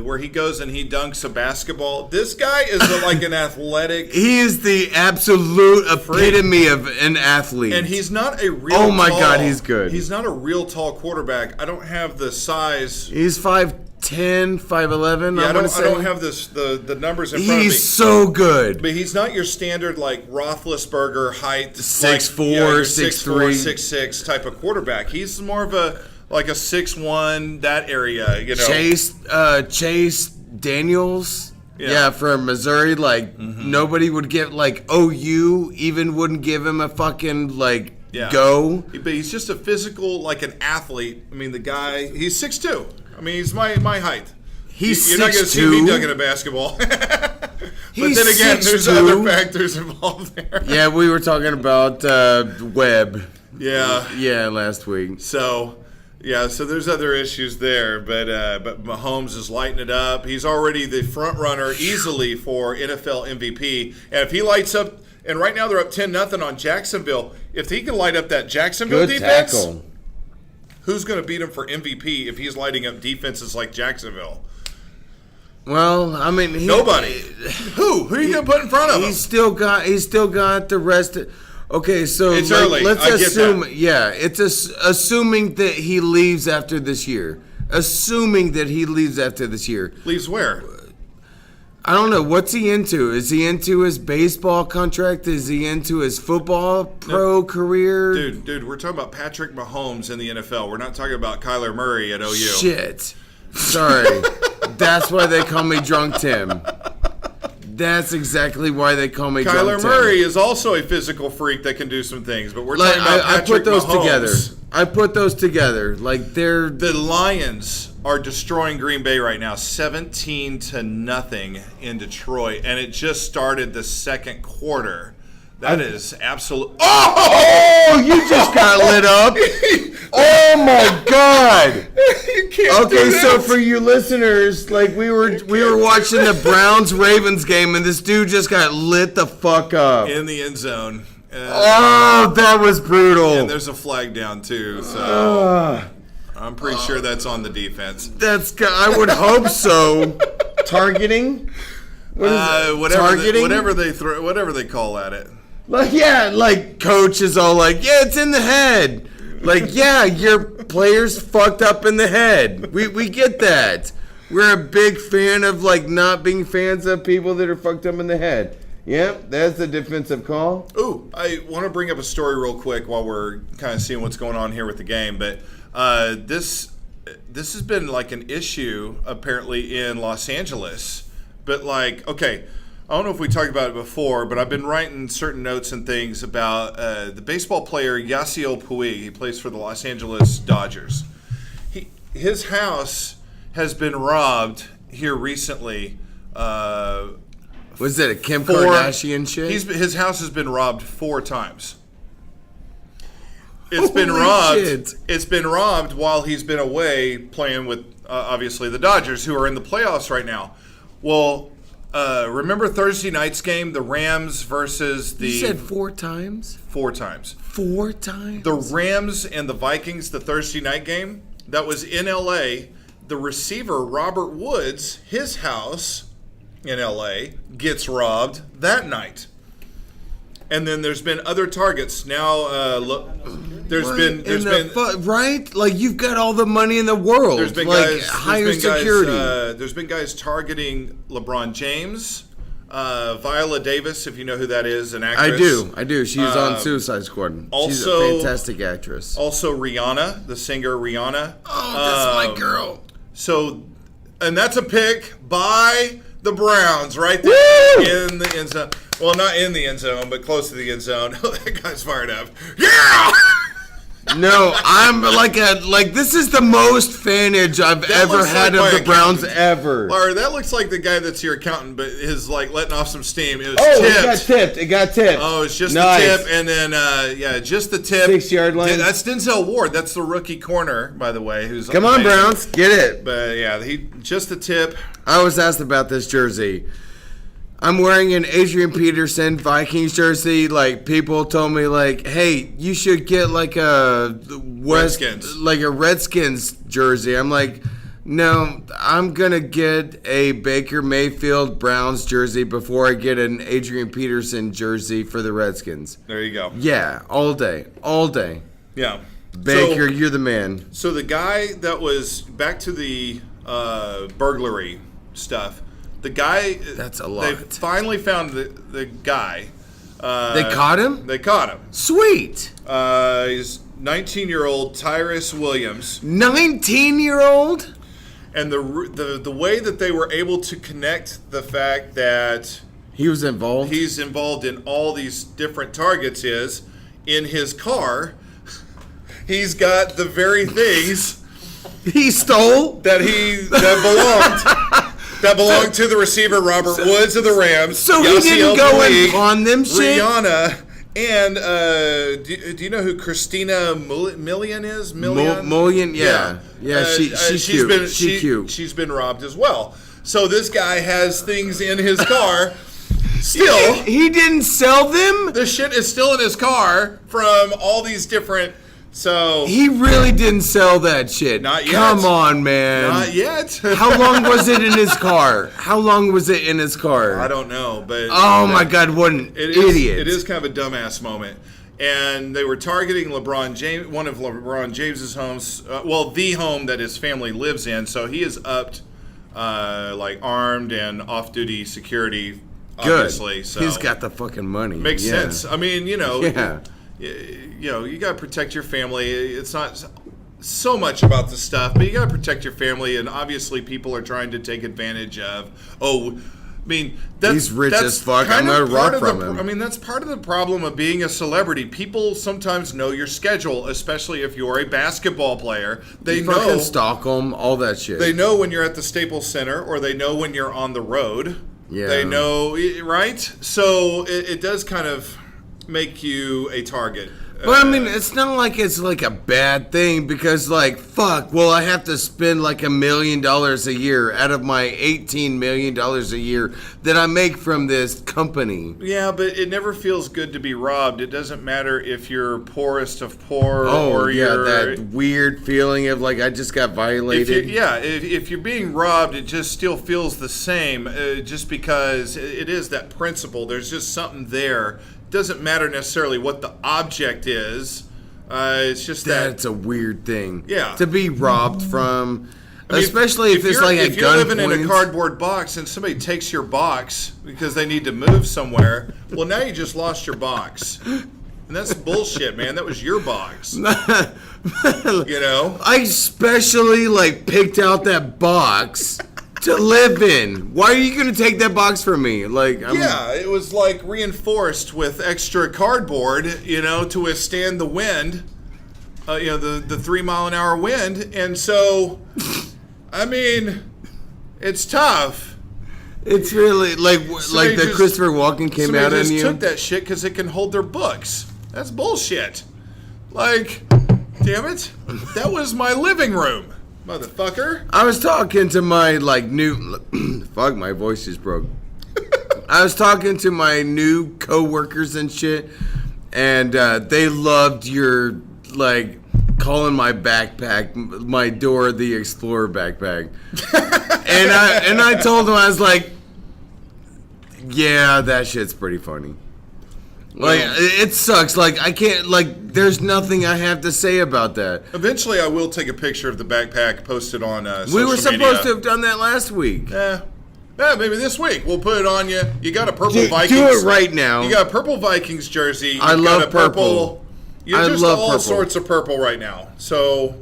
where he goes and he dunks a basketball. This guy is an athletic. He is the absolute epitome of an athlete. And he's not a real Oh my God, he's good. He's not a real tall quarterback. I don't have the size. He's 5'10", 5'11". Yeah, I don't have the numbers in front of me. He's so good. But he's not your standard Roethlisberger height, 6'4", 6'3", 6'6" type of quarterback. He's more of a 6'1", that area. Chase Daniels. Yeah, from Missouri. Nobody would get OU even wouldn't give him a fucking go. But he's just a physical, an athlete. I mean, the guy, he's 6'2". I mean, he's my height. He's 6'2". You're not going to see me dunking a basketball. But then again, there's other factors involved there. Yeah, we were talking about Webb. Yeah. Yeah, last week. So there's other issues there. But Mahomes is lighting it up. He's already the front runner easily for NFL MVP. And if he lights up, and right now they're up 10-0 on Jacksonville. If he can light up that Jacksonville defense. Tackle. Who's going to beat him for MVP if he's lighting up defenses like Jacksonville? Well, I mean, nobody. Who are you going to put in front of him? He's still got the rest. Okay, so it's early. Let's assume. That. Yeah, it's assuming that he leaves after this year. Assuming that he leaves after this year. Leaves where? I don't know. What's he into? Is he into his baseball contract? Is he into his football pro career? Dude, we're talking about Patrick Mahomes in the NFL. We're not talking about Kyler Murray at OU. Shit. Sorry. That's why they call me Drunk Tim. That's exactly why they call me Drunk Tim. Kyler Murray is also a physical freak that can do some things, but we're talking about Patrick Mahomes. I put those together. Like the Lions are destroying Green Bay right now, 17-0 in Detroit, and it just started the second quarter. That is absolute. Oh, you just got lit up. Oh my God. You can't do this. So for you listeners, like we were watching the Browns-Ravens game, and this dude just got lit the fuck up in the end zone. That was brutal. And there's a flag down too, so I'm pretty sure that's on the defense. I would hope so. Targeting? Whatever they call at it. Like coach is all like, yeah, it's in the head. Like, yeah, your player's fucked up in the head. We get that. We're a big fan of like not being fans of people that are fucked up in the head. Yep, that's the defensive call. Ooh, I want to bring up a story real quick while we're kind of seeing what's going on here with the game. But this has been like an issue apparently in Los Angeles. But like, okay, I don't know if we talked about it before, but I've been writing certain notes and things about the baseball player Yasiel Puig. He plays for the Los Angeles Dodgers. His house has been robbed here recently. Was it a Kim Kardashian shit? His house has been robbed 4 times. It's been robbed. Shit. It's been robbed while he's been away playing with obviously the Dodgers, who are in the playoffs right now. Well, remember Thursday night's game, the Rams versus the. You said 4 times. 4 times. 4 times. The Rams and the Vikings, the Thursday night game that was in L.A. The receiver Robert Woods, his house in L.A. gets robbed that night. And then there's been other targets. Now, there's been right? Like you've got all the money in the world. There's been like guys, higher security. There's been guys targeting LeBron James, Viola Davis, if you know who that is, an actress. I do. She's on Suicide Squad. She's a fantastic actress. Also Rihanna, the singer Rihanna. Oh, that's my girl. So, and that's a pick by the Browns right there in the end zone. Well, not in the end zone, but close to the end zone. Oh, that guy's fired up. Yeah! No, I'm like this is the most fanage I've ever had of the Browns ever. Or that looks like the guy that's your accountant, but is like letting off some steam. It was tipped. It got tipped. Oh, it's just the tip, and then just the tip. 6-yard line. That's Denzel Ward. That's the rookie corner, by the way. Who's come on, Browns, get it. But yeah, he just the tip. I was asked about this jersey. I'm wearing an Adrian Peterson Vikings jersey. Like people told me, like, hey, you should get like a Redskins jersey. I'm like, no, I'm gonna get a Baker Mayfield Browns jersey before I get an Adrian Peterson jersey for the Redskins. There you go. Yeah, all day. Yeah, Baker, you're the man. So the guy that was back to the burglary stuff. The guy. That's a lot. They finally found the guy. They caught him? They caught him. Sweet. He's 19-year-old Tyrus Williams. 19-year-old? And the way that they were able to connect the fact that he's involved in all these different targets is in his car. He's got the very things he stole that belonged. That belonged to the receiver Robert Woods of the Rams. So he didn't go and pawn them shit? Rihanna, and do you know who Christina Milian is? Milian, yeah. She's cute. She's cute. She's been robbed as well. So this guy has things in his car. Still, he didn't sell them? The shit is still in his car from all these different... So he really didn't sell that shit. Not yet. Come on, man. Not yet. How long was it in his car? I don't know, but oh my God, what an idiot! It is kind of a dumbass moment. And they were targeting LeBron James, one of LeBron James's homes. The home that his family lives in. So he has upped like armed and off-duty security. Good. Obviously, so He's got the fucking money. makes Yeah. sense. I mean, you know, Yeah. you got to protect your family. It's not so much about the stuff, but you got to protect your family. And obviously, people are trying to take advantage of. I mean, He's rich as fuck. I'm gonna rob from him. I mean, that's part of the problem of being a celebrity. People sometimes know your schedule, especially if you're a basketball player. They You know fucking Stockholm, all that shit. They know when you're at the Staples Center, or they know when you're on the road. Yeah. They know, right? So it does kind of make you a target. But I mean, it's not like it's like a bad thing because, like, fuck, well, I have to spend like $1 million a year out of my $18 million a year that I make from this company. Yeah, but it never feels good to be robbed. It doesn't matter if you're poorest of poor Oh, or yeah, you're... that weird feeling of like I just got violated. If you're being robbed, it just still feels the same, just because it is that principle. There's just something there. Doesn't matter necessarily what the object is. It's just That's a weird thing. Yeah. To be robbed from, I mean, especially if it's you're- like a if you're living in a gunpoint. cardboard box and somebody takes your box because they need to move somewhere, well, now you just lost your box. And that's bullshit, man. That was your box. You know? I especially like picked out that box to live in. Why are you gonna take that box from me? Like, Yeah, it was like reinforced with extra cardboard, you know, to withstand the wind, the 3 mile an hour wind. And so, I mean, it's tough. it's really like Somebody the just- Christopher Walken came Somebody out on just you. took that shit because it can hold their books. That's bullshit. Like, damn it, that was my living room, motherfucker. I was talking to my like new fuck, my voice just broke. I was talking to my new coworkers and shit, and they loved your like calling my backpack, my Dora the Explorer backpack. and I told them, I was like, yeah, that shit's pretty funny. Like, it sucks. Like, I can't, like, there's nothing I have to say about that. Eventually, I will take a picture of the backpack, post it on social We were media. supposed to have done that last week. Yeah, maybe this week we'll put it on you. You got a purple Do Vikings. it right now. You got a purple Vikings jersey. I You've love got a purple. You're I just love all purple. sorts of purple right now. So,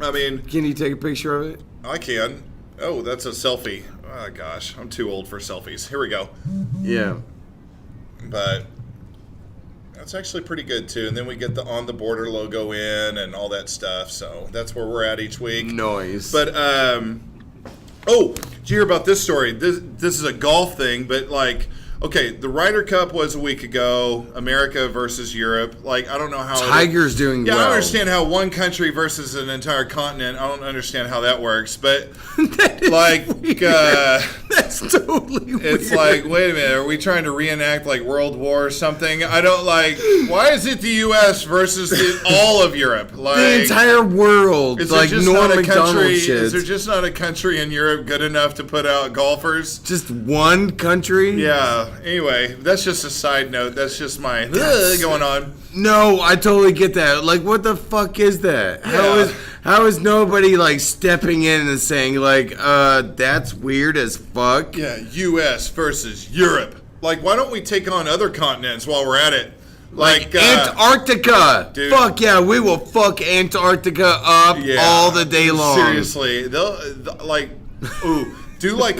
I mean, Can you take a picture of it? I can. Oh, that's a selfie. Oh, gosh, I'm too old for selfies. Here we go. Yeah. But that's actually pretty good, too. And then we get the On the Border logo in and all that stuff. So that's where we're at each week. Noise. But, oh, did you hear about this story? This is a golf thing, but like, okay, the Ryder Cup was a week ago, America versus Europe. Like, I don't know how... Tiger's doing Yeah, well. I don't understand how one country versus an entire continent, I don't understand how that works, but, like, That's totally weird. it's like, wait a minute, are we trying to reenact, like, World War or something? I don't, like, why is it the U.S. versus all of Europe? Like, the entire world. is there Like just Norm not a MacDonald country? shit. Is there just not a country in Europe good enough to put out golfers? Just one country? Yeah. Anyway, that's just a side note. That's just my going on. No, I totally get that. Like, what the fuck is that? Yeah. How is nobody, like, stepping in and saying, like, that's weird as fuck? Yeah, U.S. versus Europe. Like, why don't we take on other continents while we're at it? Like Antarctica. dude. Fuck yeah, we will fuck Antarctica up yeah, all the day long. Seriously, like, ooh, do like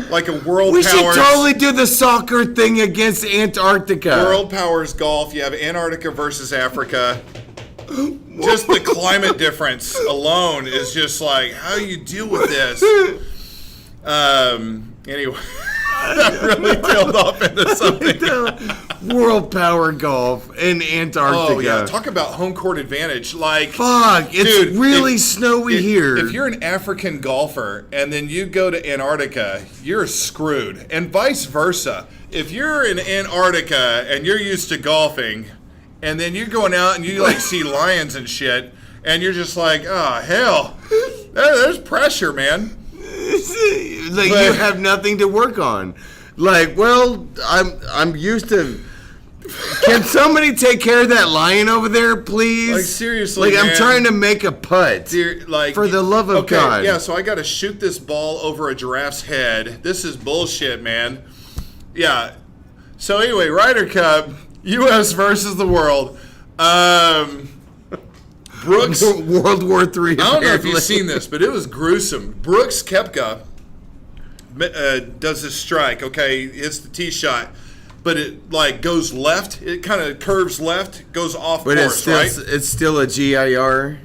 like a world. We powers, should totally do the soccer thing against Antarctica. World powers golf. You have Antarctica versus Africa. Just the climate difference alone is just like, how do you deal with this? Anyway, that really tailed off into something. World power golf in Antarctica. Oh yeah, talk about home court advantage. Like, Fuck, it's dude, really snowy here. If you're an African golfer and then you go to Antarctica, you're screwed. And vice versa. If you're in Antarctica and you're used to golfing, and then you're going out and you like see lions and shit, and you're just like, oh hell, there's pressure, man. Like, you have nothing to work on. Like, well, I'm used to Can somebody take care of that lion over there, please? Like, seriously, Like, I'm man. trying to make a putt. For the love of God. Yeah, so I got to shoot this ball over a giraffe's head. This is bullshit, man. Yeah. So anyway, Ryder Cup, U.S. versus the world. Brooks. World War III. I don't know if you've seen this, but it was gruesome. Brooks Koepka does this strike, okay, hits the tee shot, but it like goes left. It kind of curves left, goes off But course, right? it's still a GIR.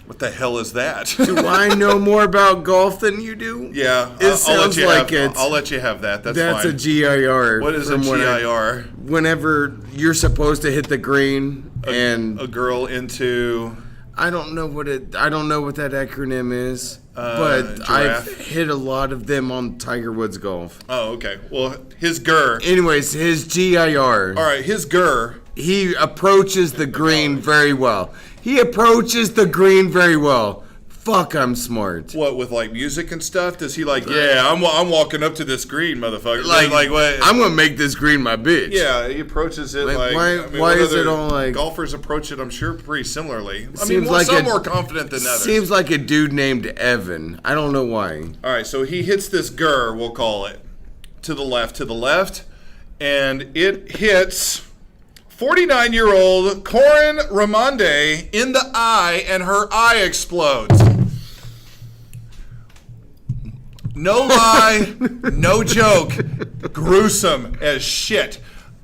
What the hell is that? Do I know more about golf than you do? Yeah, It sounds like I'll let you have that. That's a fine. GIR. What is a from GIR? Whenever you're supposed to hit the green and A girl into I don't know what that acronym is, but giraffe. I've hit a lot of them on Tiger Woods golf. Oh, okay. Well, his GIR. Anyways, his GIR. All right, his GIR. He approaches the green very well. Fuck, I'm smart. What, with like music and stuff? Does he like? Yeah, I'm walking up to this green, motherfucker. Like what? I'm gonna make this green my bitch. Yeah, he approaches it Like, like. why what is other it all like? Golfers approach it, I'm sure, pretty similarly. Seems like some a- more confident than others. Seems like a dude named Evan. I don't know why. All right, so he hits this GIR, we'll call it, to the left, and it hits 49-year-old Corinne Ramonde in the eye, and her eye explodes. No lie, no joke, gruesome as shit.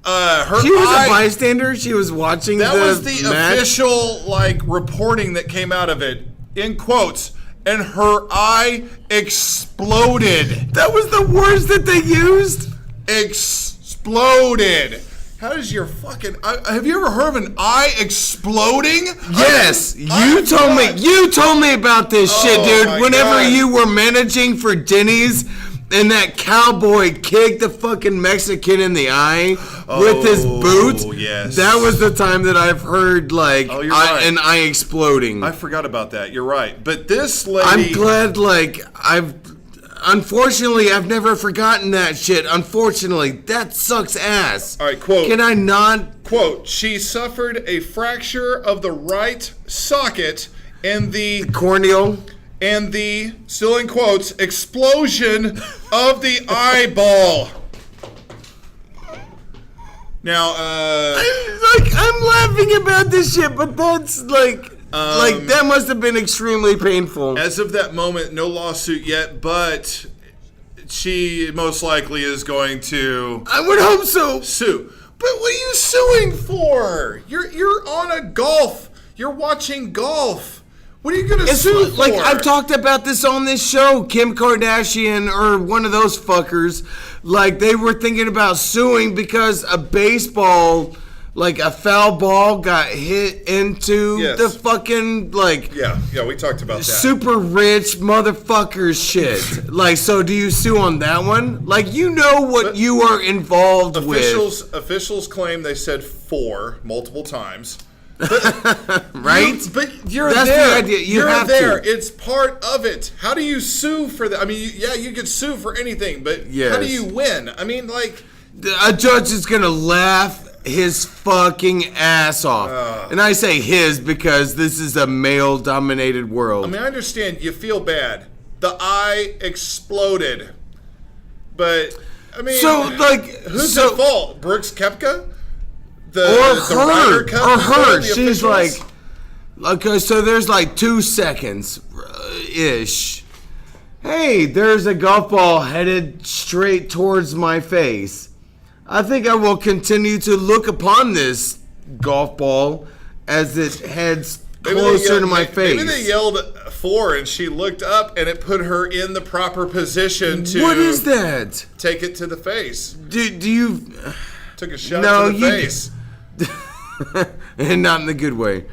Her She was eye, a bystander. She was watching that the was the match. official reporting that came out of it, in quotes, and her eye exploded. That was the words that they used. Exploded. How does your fucking have you ever heard of an eye exploding? Yes, I you told me about this shit, Oh, dude. my Whenever God. you were managing for Denny's and that cowboy kicked the fucking Mexican in the eye with his boot. Yes. That was the time that I've heard you're right. an eye exploding. I forgot about that. You're right. But this lady, I'm glad, unfortunately, I've never forgotten that shit. Unfortunately, that sucks ass. All right, quote. Can I not? Quote, she suffered a fracture of the right socket and the Corneal? still in quotes, explosion of the eyeball. Now, I'm laughing about this shit, but that's that must have been extremely painful. as of that moment, no lawsuit yet, but she most likely is going to I would hope so. sue. But what are you suing for? You're on a golf. You're watching golf. What are you gonna sue for? I've talked about this on this show. Kim Kardashian or one of those fuckers, they were thinking about suing because a baseball, a foul ball got hit into Yes. the fucking Yeah, we talked about that. super rich motherfuckers shit. So do you sue on that one? You know what you are involved with, Officials claim they said 4 multiple times. right? But you're That's there. the idea. You are have there. to. It's part of it. How do you sue for that? I mean, you could sue for anything, but how do Yes. you win? I mean, A judge is gonna laugh his fucking ass off. And I say his because this is a male-dominated world. I understand you feel bad. The eye exploded. But, who's at fault? Brooks Koepka? The Ryder Cup or people, her. the She's officials? okay, so there's 2 seconds ish. Hey, there's a golf ball headed straight towards my face. I think I will continue to look upon this golf ball as it heads closer to my face. Maybe they yelled 4 and she looked up and it put her in the proper position to What is that? take it to the face. Do you? Took a shot No, to the you- face. And not in the good way.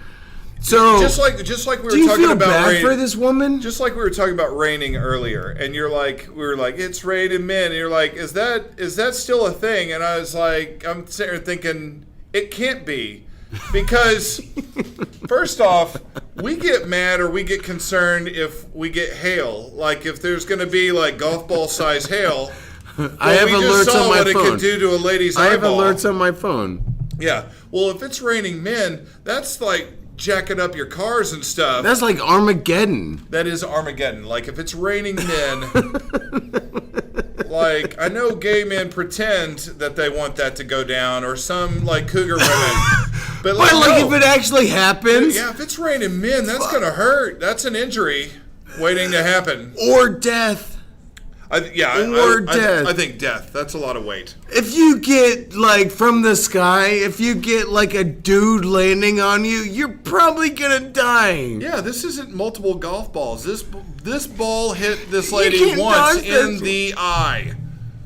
So Just like we do you were talking feel about bad rain. for this woman? Just like we were talking about raining earlier, and we were like, it's raining men, and you're like, is that still a thing? And I was like, I'm sitting here thinking, it can't be, because first off, we get mad or we get concerned if we get hail, if there's going to be golf ball size hail. I have we just alerts saw on my what phone. it could do to a lady's I have eyeball. alerts on my phone. Yeah. Well, if it's raining men, that's like jacking up your cars and stuff. That's like Armageddon. That is Armageddon. Like, if it's raining men, like, I know gay men pretend that they want that to go down, or some, like, cougar women. But, like, no. if it actually happens, Yeah, if it's raining men, that's going to hurt. That's an injury waiting to happen. or death. I death. think death. That's a lot of weight. If you get, like, from the sky, if you get, like, a dude landing on you, you're probably gonna die. Yeah, this isn't multiple golf balls. This ball hit this lady can't once dodge that in shit. the eye.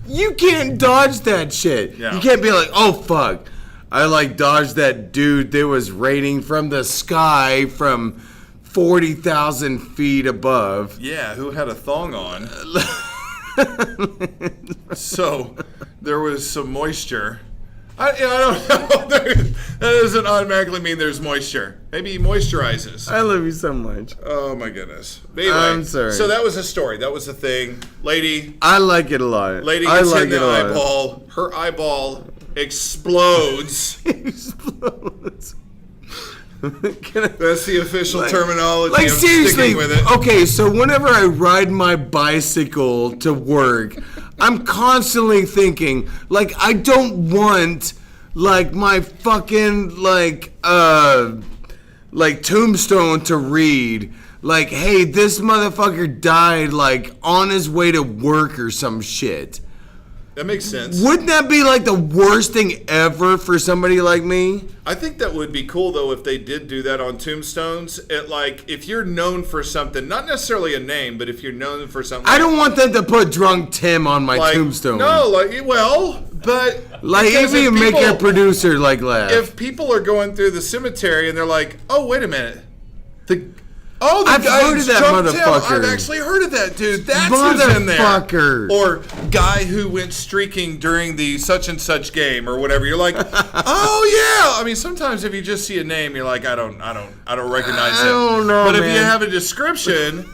You can't dodge that shit. Yeah. You can't be like, oh, fuck. I, like, dodged that dude that was raining from the sky from 40,000 feet above. Yeah, who had a thong on. So there was some moisture. I don't know. That doesn't automatically mean there's moisture. Maybe he moisturizes. I love you so much. Oh my goodness. But anyway, I'm sorry. So that was a story. That was a thing. Lady I like it a lot. gets hit in the eyeball. Her eyeball explodes. Explodes. That's the official terminology. Like, I'm seriously, sticking with it. okay, so whenever I ride my bicycle to work, I'm constantly thinking, like, I don't want, like, my fucking, like, tombstone to read, like, hey, this motherfucker died, like, on his way to work or some shit. That makes sense. Wouldn't that be, like, the worst thing ever for somebody like me? I think that would be cool, though, if they did do that on tombstones. Like, if you're known for something, not necessarily a name, but if you're known for something. I don't want them to put Drunk Tim on my like, tombstone. No, but. Like, because even if make people- your producer, like, laugh. If people are going through the cemetery and they're like, oh, wait a minute. The I've guy heard of that Drunk Tim. motherfucker. I've actually heard of that dude. That's who's in there. Motherfucker. Or guy who went streaking during the such and such game or whatever. You're like, oh yeah. I mean, sometimes if you just see a name, you're like, I don't recognize I him. don't know, But if man. you have a description,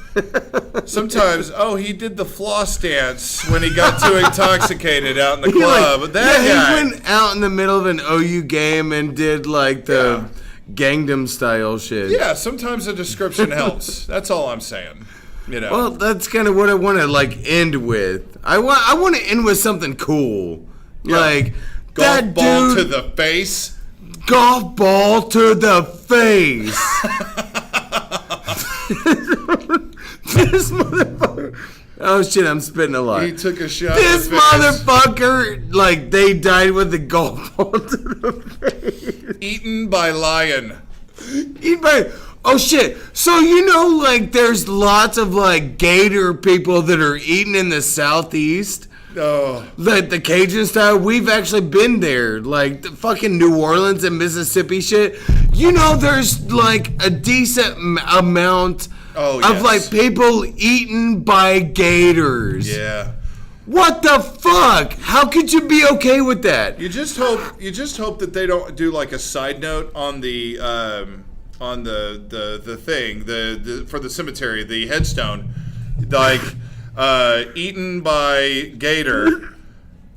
sometimes, he did the floss dance when he got too intoxicated out in the club. Like, that guy. he went out in the middle of an OU game and did, like, the Gangnam style shit. Yeah, sometimes a description helps. That's all I'm saying. You know. Well, that's kind of what I want to, like, end with. I want to end with something cool. Like, golf that ball dude, to the face. golf ball to the face. This motherfucker. Oh shit, I'm spitting a lot. He took a shot. This in the face. motherfucker, like, they died with the golf ball to the face. Eaten by lion. Oh shit. So, you know, like, there's lots of, like, gator people that are eating in the southeast. Oh. Like the Cajun style, we've actually been there. Like the fucking New Orleans and Mississippi shit. You know, there's like a decent amount of like people eaten by gators. Yeah. What the fuck? How could you be okay with that? You just hope that they don't do like a side note on the thing, the for the cemetery, the headstone, like eaten by gator.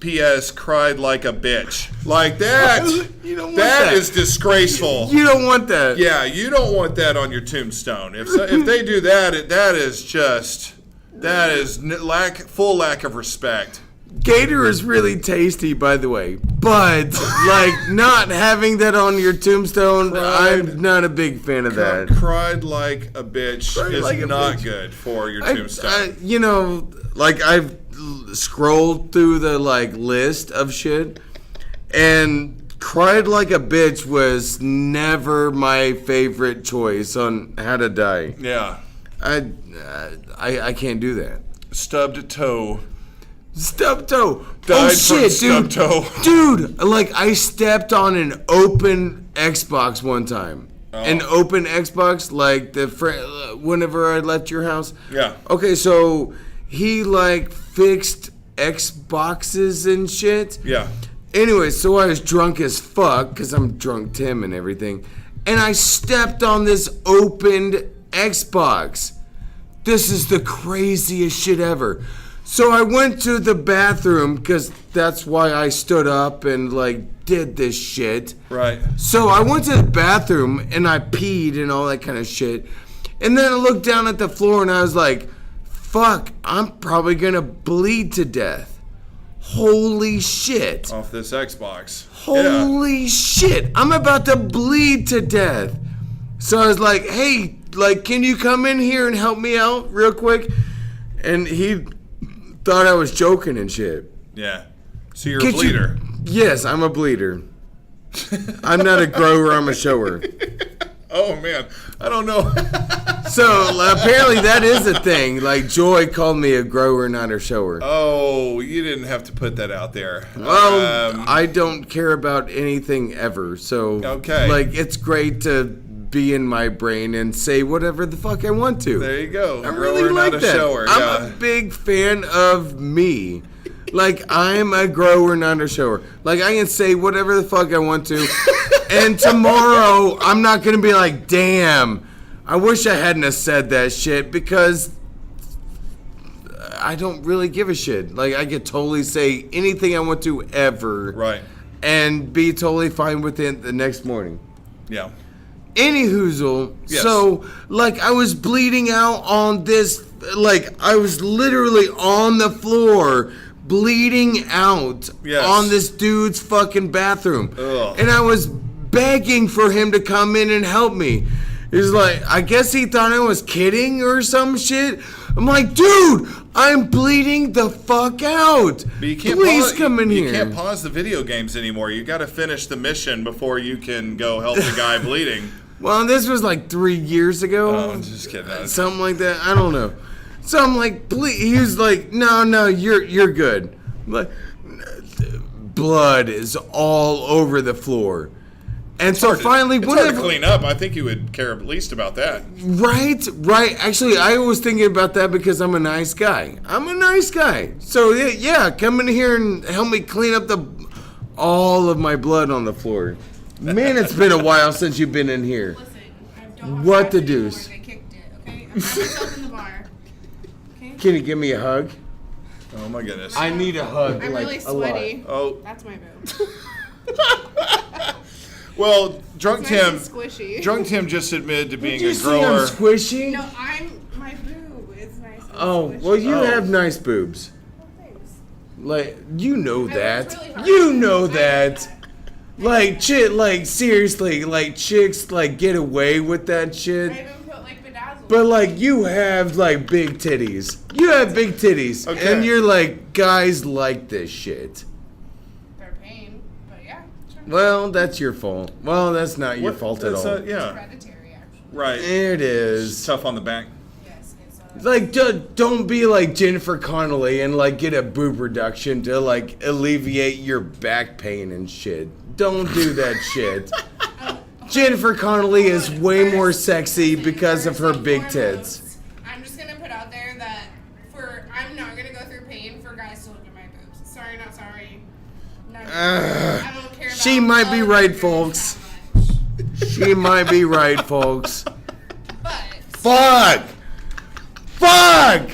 P.S. cried like a bitch. Like that. You don't want that is disgraceful. You don't want that. Yeah, you don't want that on your tombstone. If they do that, that is full lack of respect. Gator is really tasty, by the way, but like not having that on your tombstone, I'm not a big fan of that. Cried like a bitch is like a not bitch. good for your tombstone. You know, like I've scrolled through the like list of shit, and cried like a bitch was never my favorite choice on how to die. Yeah. I can't do that. Stubbed toe. Stub toe. Died Oh from shit, stub dude. toe. Dude, like I stepped on an open Xbox one time. An open Xbox, like whenever I left your house. Yeah. Okay, so he like fixed Xboxes and shit. Yeah. Anyway, so I was drunk as fuck because I'm drunk Tim and everything, and I stepped on this opened Xbox. This is the craziest shit ever. So I went to the bathroom because that's why I stood up and like did this shit. Right. So I went to the bathroom and I peed and all that kind of shit. And then I looked down at the floor and I was like, fuck, I'm probably going to bleed to death. Holy shit. Off this Xbox. Holy shit. I'm about to bleed to death. So I was like, hey, like, can you come in here and help me out real quick? And he thought I was joking and shit. Yeah. So you're a bleeder. Yes, I'm a bleeder. I'm not a grower, I'm a shower. Oh, man. I don't know. So apparently that is a thing. Like Joy called me a grower, not a shower. Oh, you didn't have to put that out there. Well, I don't care about anything ever. So, okay. Like, it's great to be in my brain and say whatever the fuck I want to. There you go. I really Grower, like not a that. shower. I'm a big fan of me. Like, I'm a grower, not a shower. Like, I can say whatever the fuck I want to. And tomorrow, I'm not going to be like, damn, I wish I hadn't have said that shit because I don't really give a shit. Like, I could totally say anything I want to ever. Right. And be totally fine with it the next morning. Yeah. Any hoozle. Yes. So, like, I was bleeding out on this, like, I was literally on the floor bleeding out Yes. on this dude's fucking bathroom. Ugh. And I was begging for him to come in and help me. He's like, I guess he thought I was kidding or some shit. I'm like, dude, I'm bleeding the fuck out. But you can't Please come in here. You can't pause the video games anymore. You got to finish the mission before you can go help the guy bleeding. Well, this was like 3 years ago. Oh, I'm just kidding. Something like that. I don't know. So I'm like, please. He was like, no, you're good. But blood is all over the floor. And so finally, it's hard to clean up. I think you would care at least about that. Right. Actually, I was thinking about that because I'm a nice guy. So yeah, come in here and help me clean up all of my blood on the floor. Man, it's been a while since you've been in here. Listen, I don't have What the to do deuce? I kicked it, okay? I found myself in the bar. Okay? Can you give me a hug? Oh my goodness. I need a hug. I'm like, really a lot. sweaty. Oh. That's my boob. Well, Drunk It's nice Tim. and squishy. Drunk Tim just admitted to being Did you a see I'm grower. squishy? No, my boob is nice and Oh, squishy. well, you Oh. have nice boobs. Oh, thanks. Like, you know I that. worked really hard. You know I know that. Like, seriously, like, chicks, like, get away with that I shit. even put like bedazzled. But, like, you have, like, big titties. You have big titties. Okay. And you're like, guys like this shit. They're pain, but yeah, sure. Well, that's your fault. Well, that's not your What- fault at that's all. not- yeah. Hereditary, actually. Right. It It's is. tough on the back. Yes, it's Like, don't be like Jennifer Connelly and, like, get a boob reduction to, like, alleviate your back pain and shit. Don't do that shit. Jennifer Connelly is way more sexy because of her big tits. I'm just gonna put out there that I'm not gonna go through pain for guys to look at my boobs. Sorry, not sorry. Not I don't care about She might be other right, girls folks. that much. She might be right, folks. But Fuck!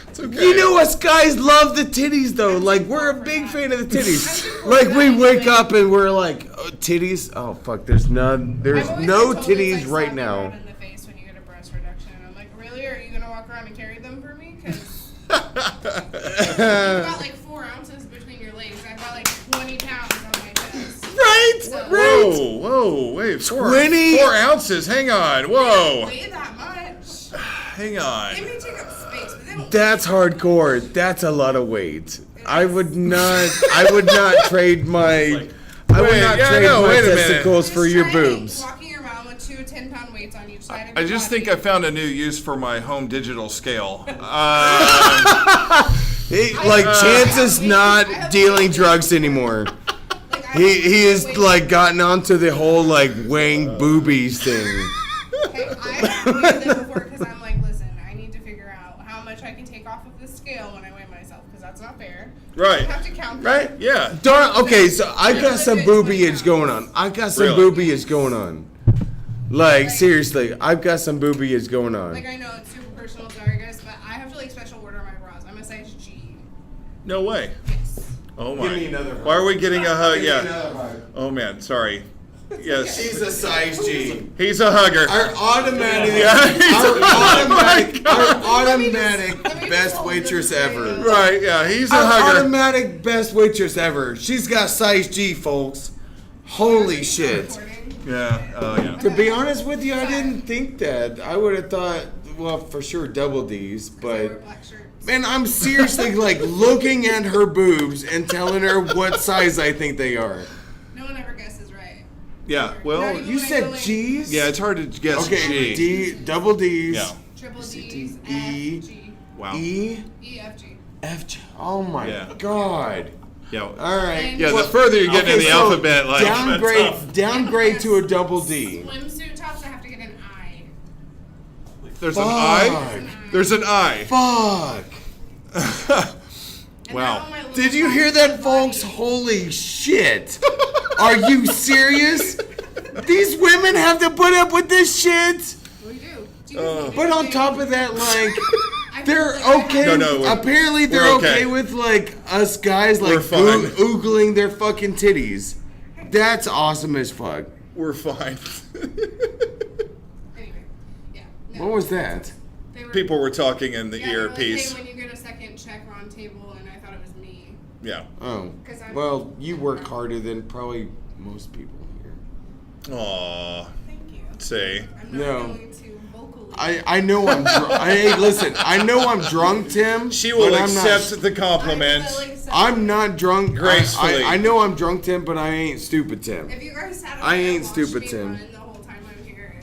It's okay. You know us guys love the titties though. Like, we're a big fan of the titties. Like, we wake up and we're like, oh, titties? Oh fuck, there's no I've always titties been told it's right like slapping now. around in the face when you get a breast reduction. And I'm like, really? Are you gonna walk around and carry them for me? Because you've got like 4 ounces between your legs. I've got like 20 pounds on my chest. Right? So- Right? Whoa, wait, 20? 4 ounces. Hang on. They Whoa. don't weigh that much. Hang on. They may take up space, but they don't. That's hardcore. That's a lot of weight. I would not trade my I would Wait, not yeah, trade no, my wait a minute. testicles for Just your try boobs. Walking around with 2 10-pound weights on each side of I your just body. think I found a new use for my home digital scale. Like Chance is not dealing drugs anymore. Like, I He don't is weigh- like gotten onto the whole like weighing boobies thing. Hey, I weighed them before because I'm like, listen, I need to figure out how much I can take off of this scale when I weigh myself because that's not fair. Right. I have to count. Right? them. Yeah. Darn. Okay, so I got some Legit 20 boobieage going on. I got some Really? boobieage going on. Like seriously, I've got some boobieage going on. Like I know it's super personal, sorry guys, but I have to like special order my bras. I'm a size G. No way. Yes. Oh my. Give me another hug. Why are we getting a hug? Give me Yeah. another hug. Oh man, sorry. Yes. She's a size G. He's a hugger. Our automatic, Yeah, our automatic best waitress ever. Right, yeah, he's a Our hugger. automatic best waitress ever. She's got size G, folks. Holy shit. Recording. Yeah, oh yeah. To be honest with you, I didn't think that. I would have thought, well, for sure double D's, They wear but black shirts. man, I'm seriously like looking at her boobs and telling her what size I think they are. No one ever guesses right. Yeah, Not well, even You when I said go in. G's? yeah, it's hard to guess Okay, G. double D's. Yeah. Triple D's, E. F, G. Wow. E, E, F, G. F, G. Oh my Yeah. God. Yeah. All right. Yeah, the Well, further you get Okay, into the so alphabet, like downgrade to a double D. Swimsuit tops, I have to get an I. there's an I. There's an I. Fuck. And Wow. now my little Did you hear that, body- folks? Holy shit. Are you serious? These women have to put up with this shit? We do. Do you guys need But on anything? top of that, like, I feel they're like I okay. have- No, Apparently, they're we're okay. okay. with, like, us guys, like, We're fine. oogling their fucking titties. That's awesome as fuck. We're fine. Anyway, yeah. No. What was that? They were, People were talking in the yeah, they were earpiece. like, hey, when you get a second check, we're on table, and I thought it was me. Yeah. Oh. 'Cause I'm- Well, you work harder than probably most people here. Aw. Thank you. Say. I'm not No. going to vocally. I know I'm drunk. Hey, listen, I know I'm drunk, Tim. She will but I'm not- accept the compliment. I'm not drunk. Gracefully. I know I'm drunk, Tim, but I ain't stupid, Tim. If you guys sat I over there ain't and watched stupid, me Tim. run the whole time I'm here,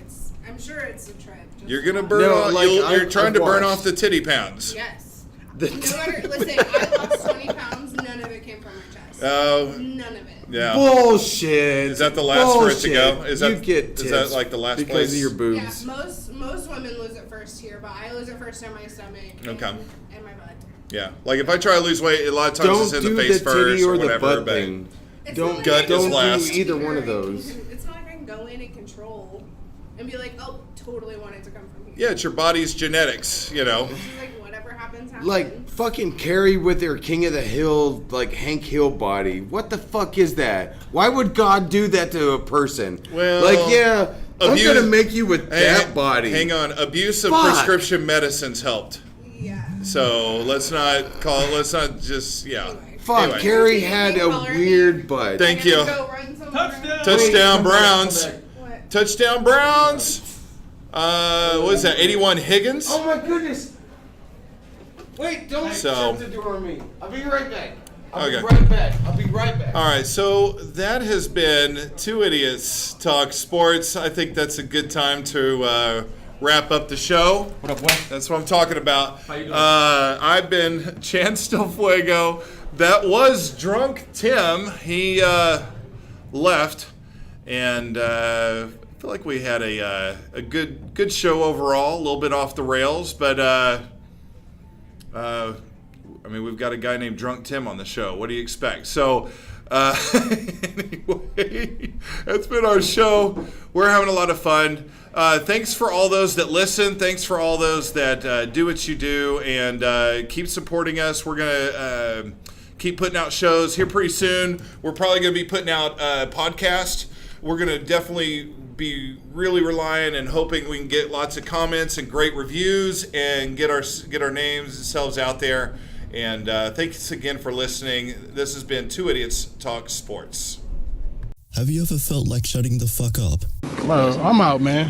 I'm sure it's a trip. Just You're gonna watch. burn No, off. like, You're trying to burn watched. off the titty pounds. Yes. The No matter, listen, I lost 20 pounds. None of it came from my chest. Oh, None of it. yeah. Bullshit. Is that the last for it to go? Bullshit. Is that you get is that tits like the last because place? of your Yeah, boobs? most women lose it first here, but I lose it first in my stomach Okay. and my butt. Yeah. Like if I try to lose weight, a lot of times Don't it's in do the face the first titty or or the whatever. butt but thing. It's Don't not gut like I is can last. go either in one of and- those. It's not like I can go in and control and be like, oh, totally want it to come from here. Yeah, it's your body's genetics. You know. It's just like whatever happens, happens. Like fucking Carrie with her King of the Hill, like Hank Hill body. What the fuck is that? Why would God do that to a person? Well, like, yeah, abuse- I'm gonna make you with that body. Hang on. Abuse of Fuck. prescription medicines helped. Yeah. So let's not call. Let's not just yeah. Anyway. Fuck, Anyway. Carrie had a weird butt. Thank I'm gonna you. go run somewhere. Touchdown Browns. What? Touchdown Browns. What is that? 81 Higgins. Oh my goodness! Wait, don't So- shut the door on me. I'll be right back. I'll Okay. be right back. I'll be right back. All right, so that has been Two Idiots Talk Sports. I think that's a good time to wrap up the show. What up, boy? That's what I'm talking about. How you doing? I've been Chance Del Fuego. That was Drunk Tim. He left, and I feel like we had a good show overall. A little bit off the rails, but I mean, we've got a guy named Drunk Tim on the show. What do you expect? So, anyway, that's been our show. We're having a lot of fun. Thanks for all those that listen. Thanks for all those that do what you do and keep supporting us. We're going to keep putting out shows here pretty soon. We're probably going to be putting out a podcast. We're going to definitely be really relying and hoping we can get lots of comments and great reviews and get our names and selves out there. And thanks again for listening. This has been Two Idiots Talk Sports. Have you ever felt like shutting the fuck up? Bro, I'm out, man.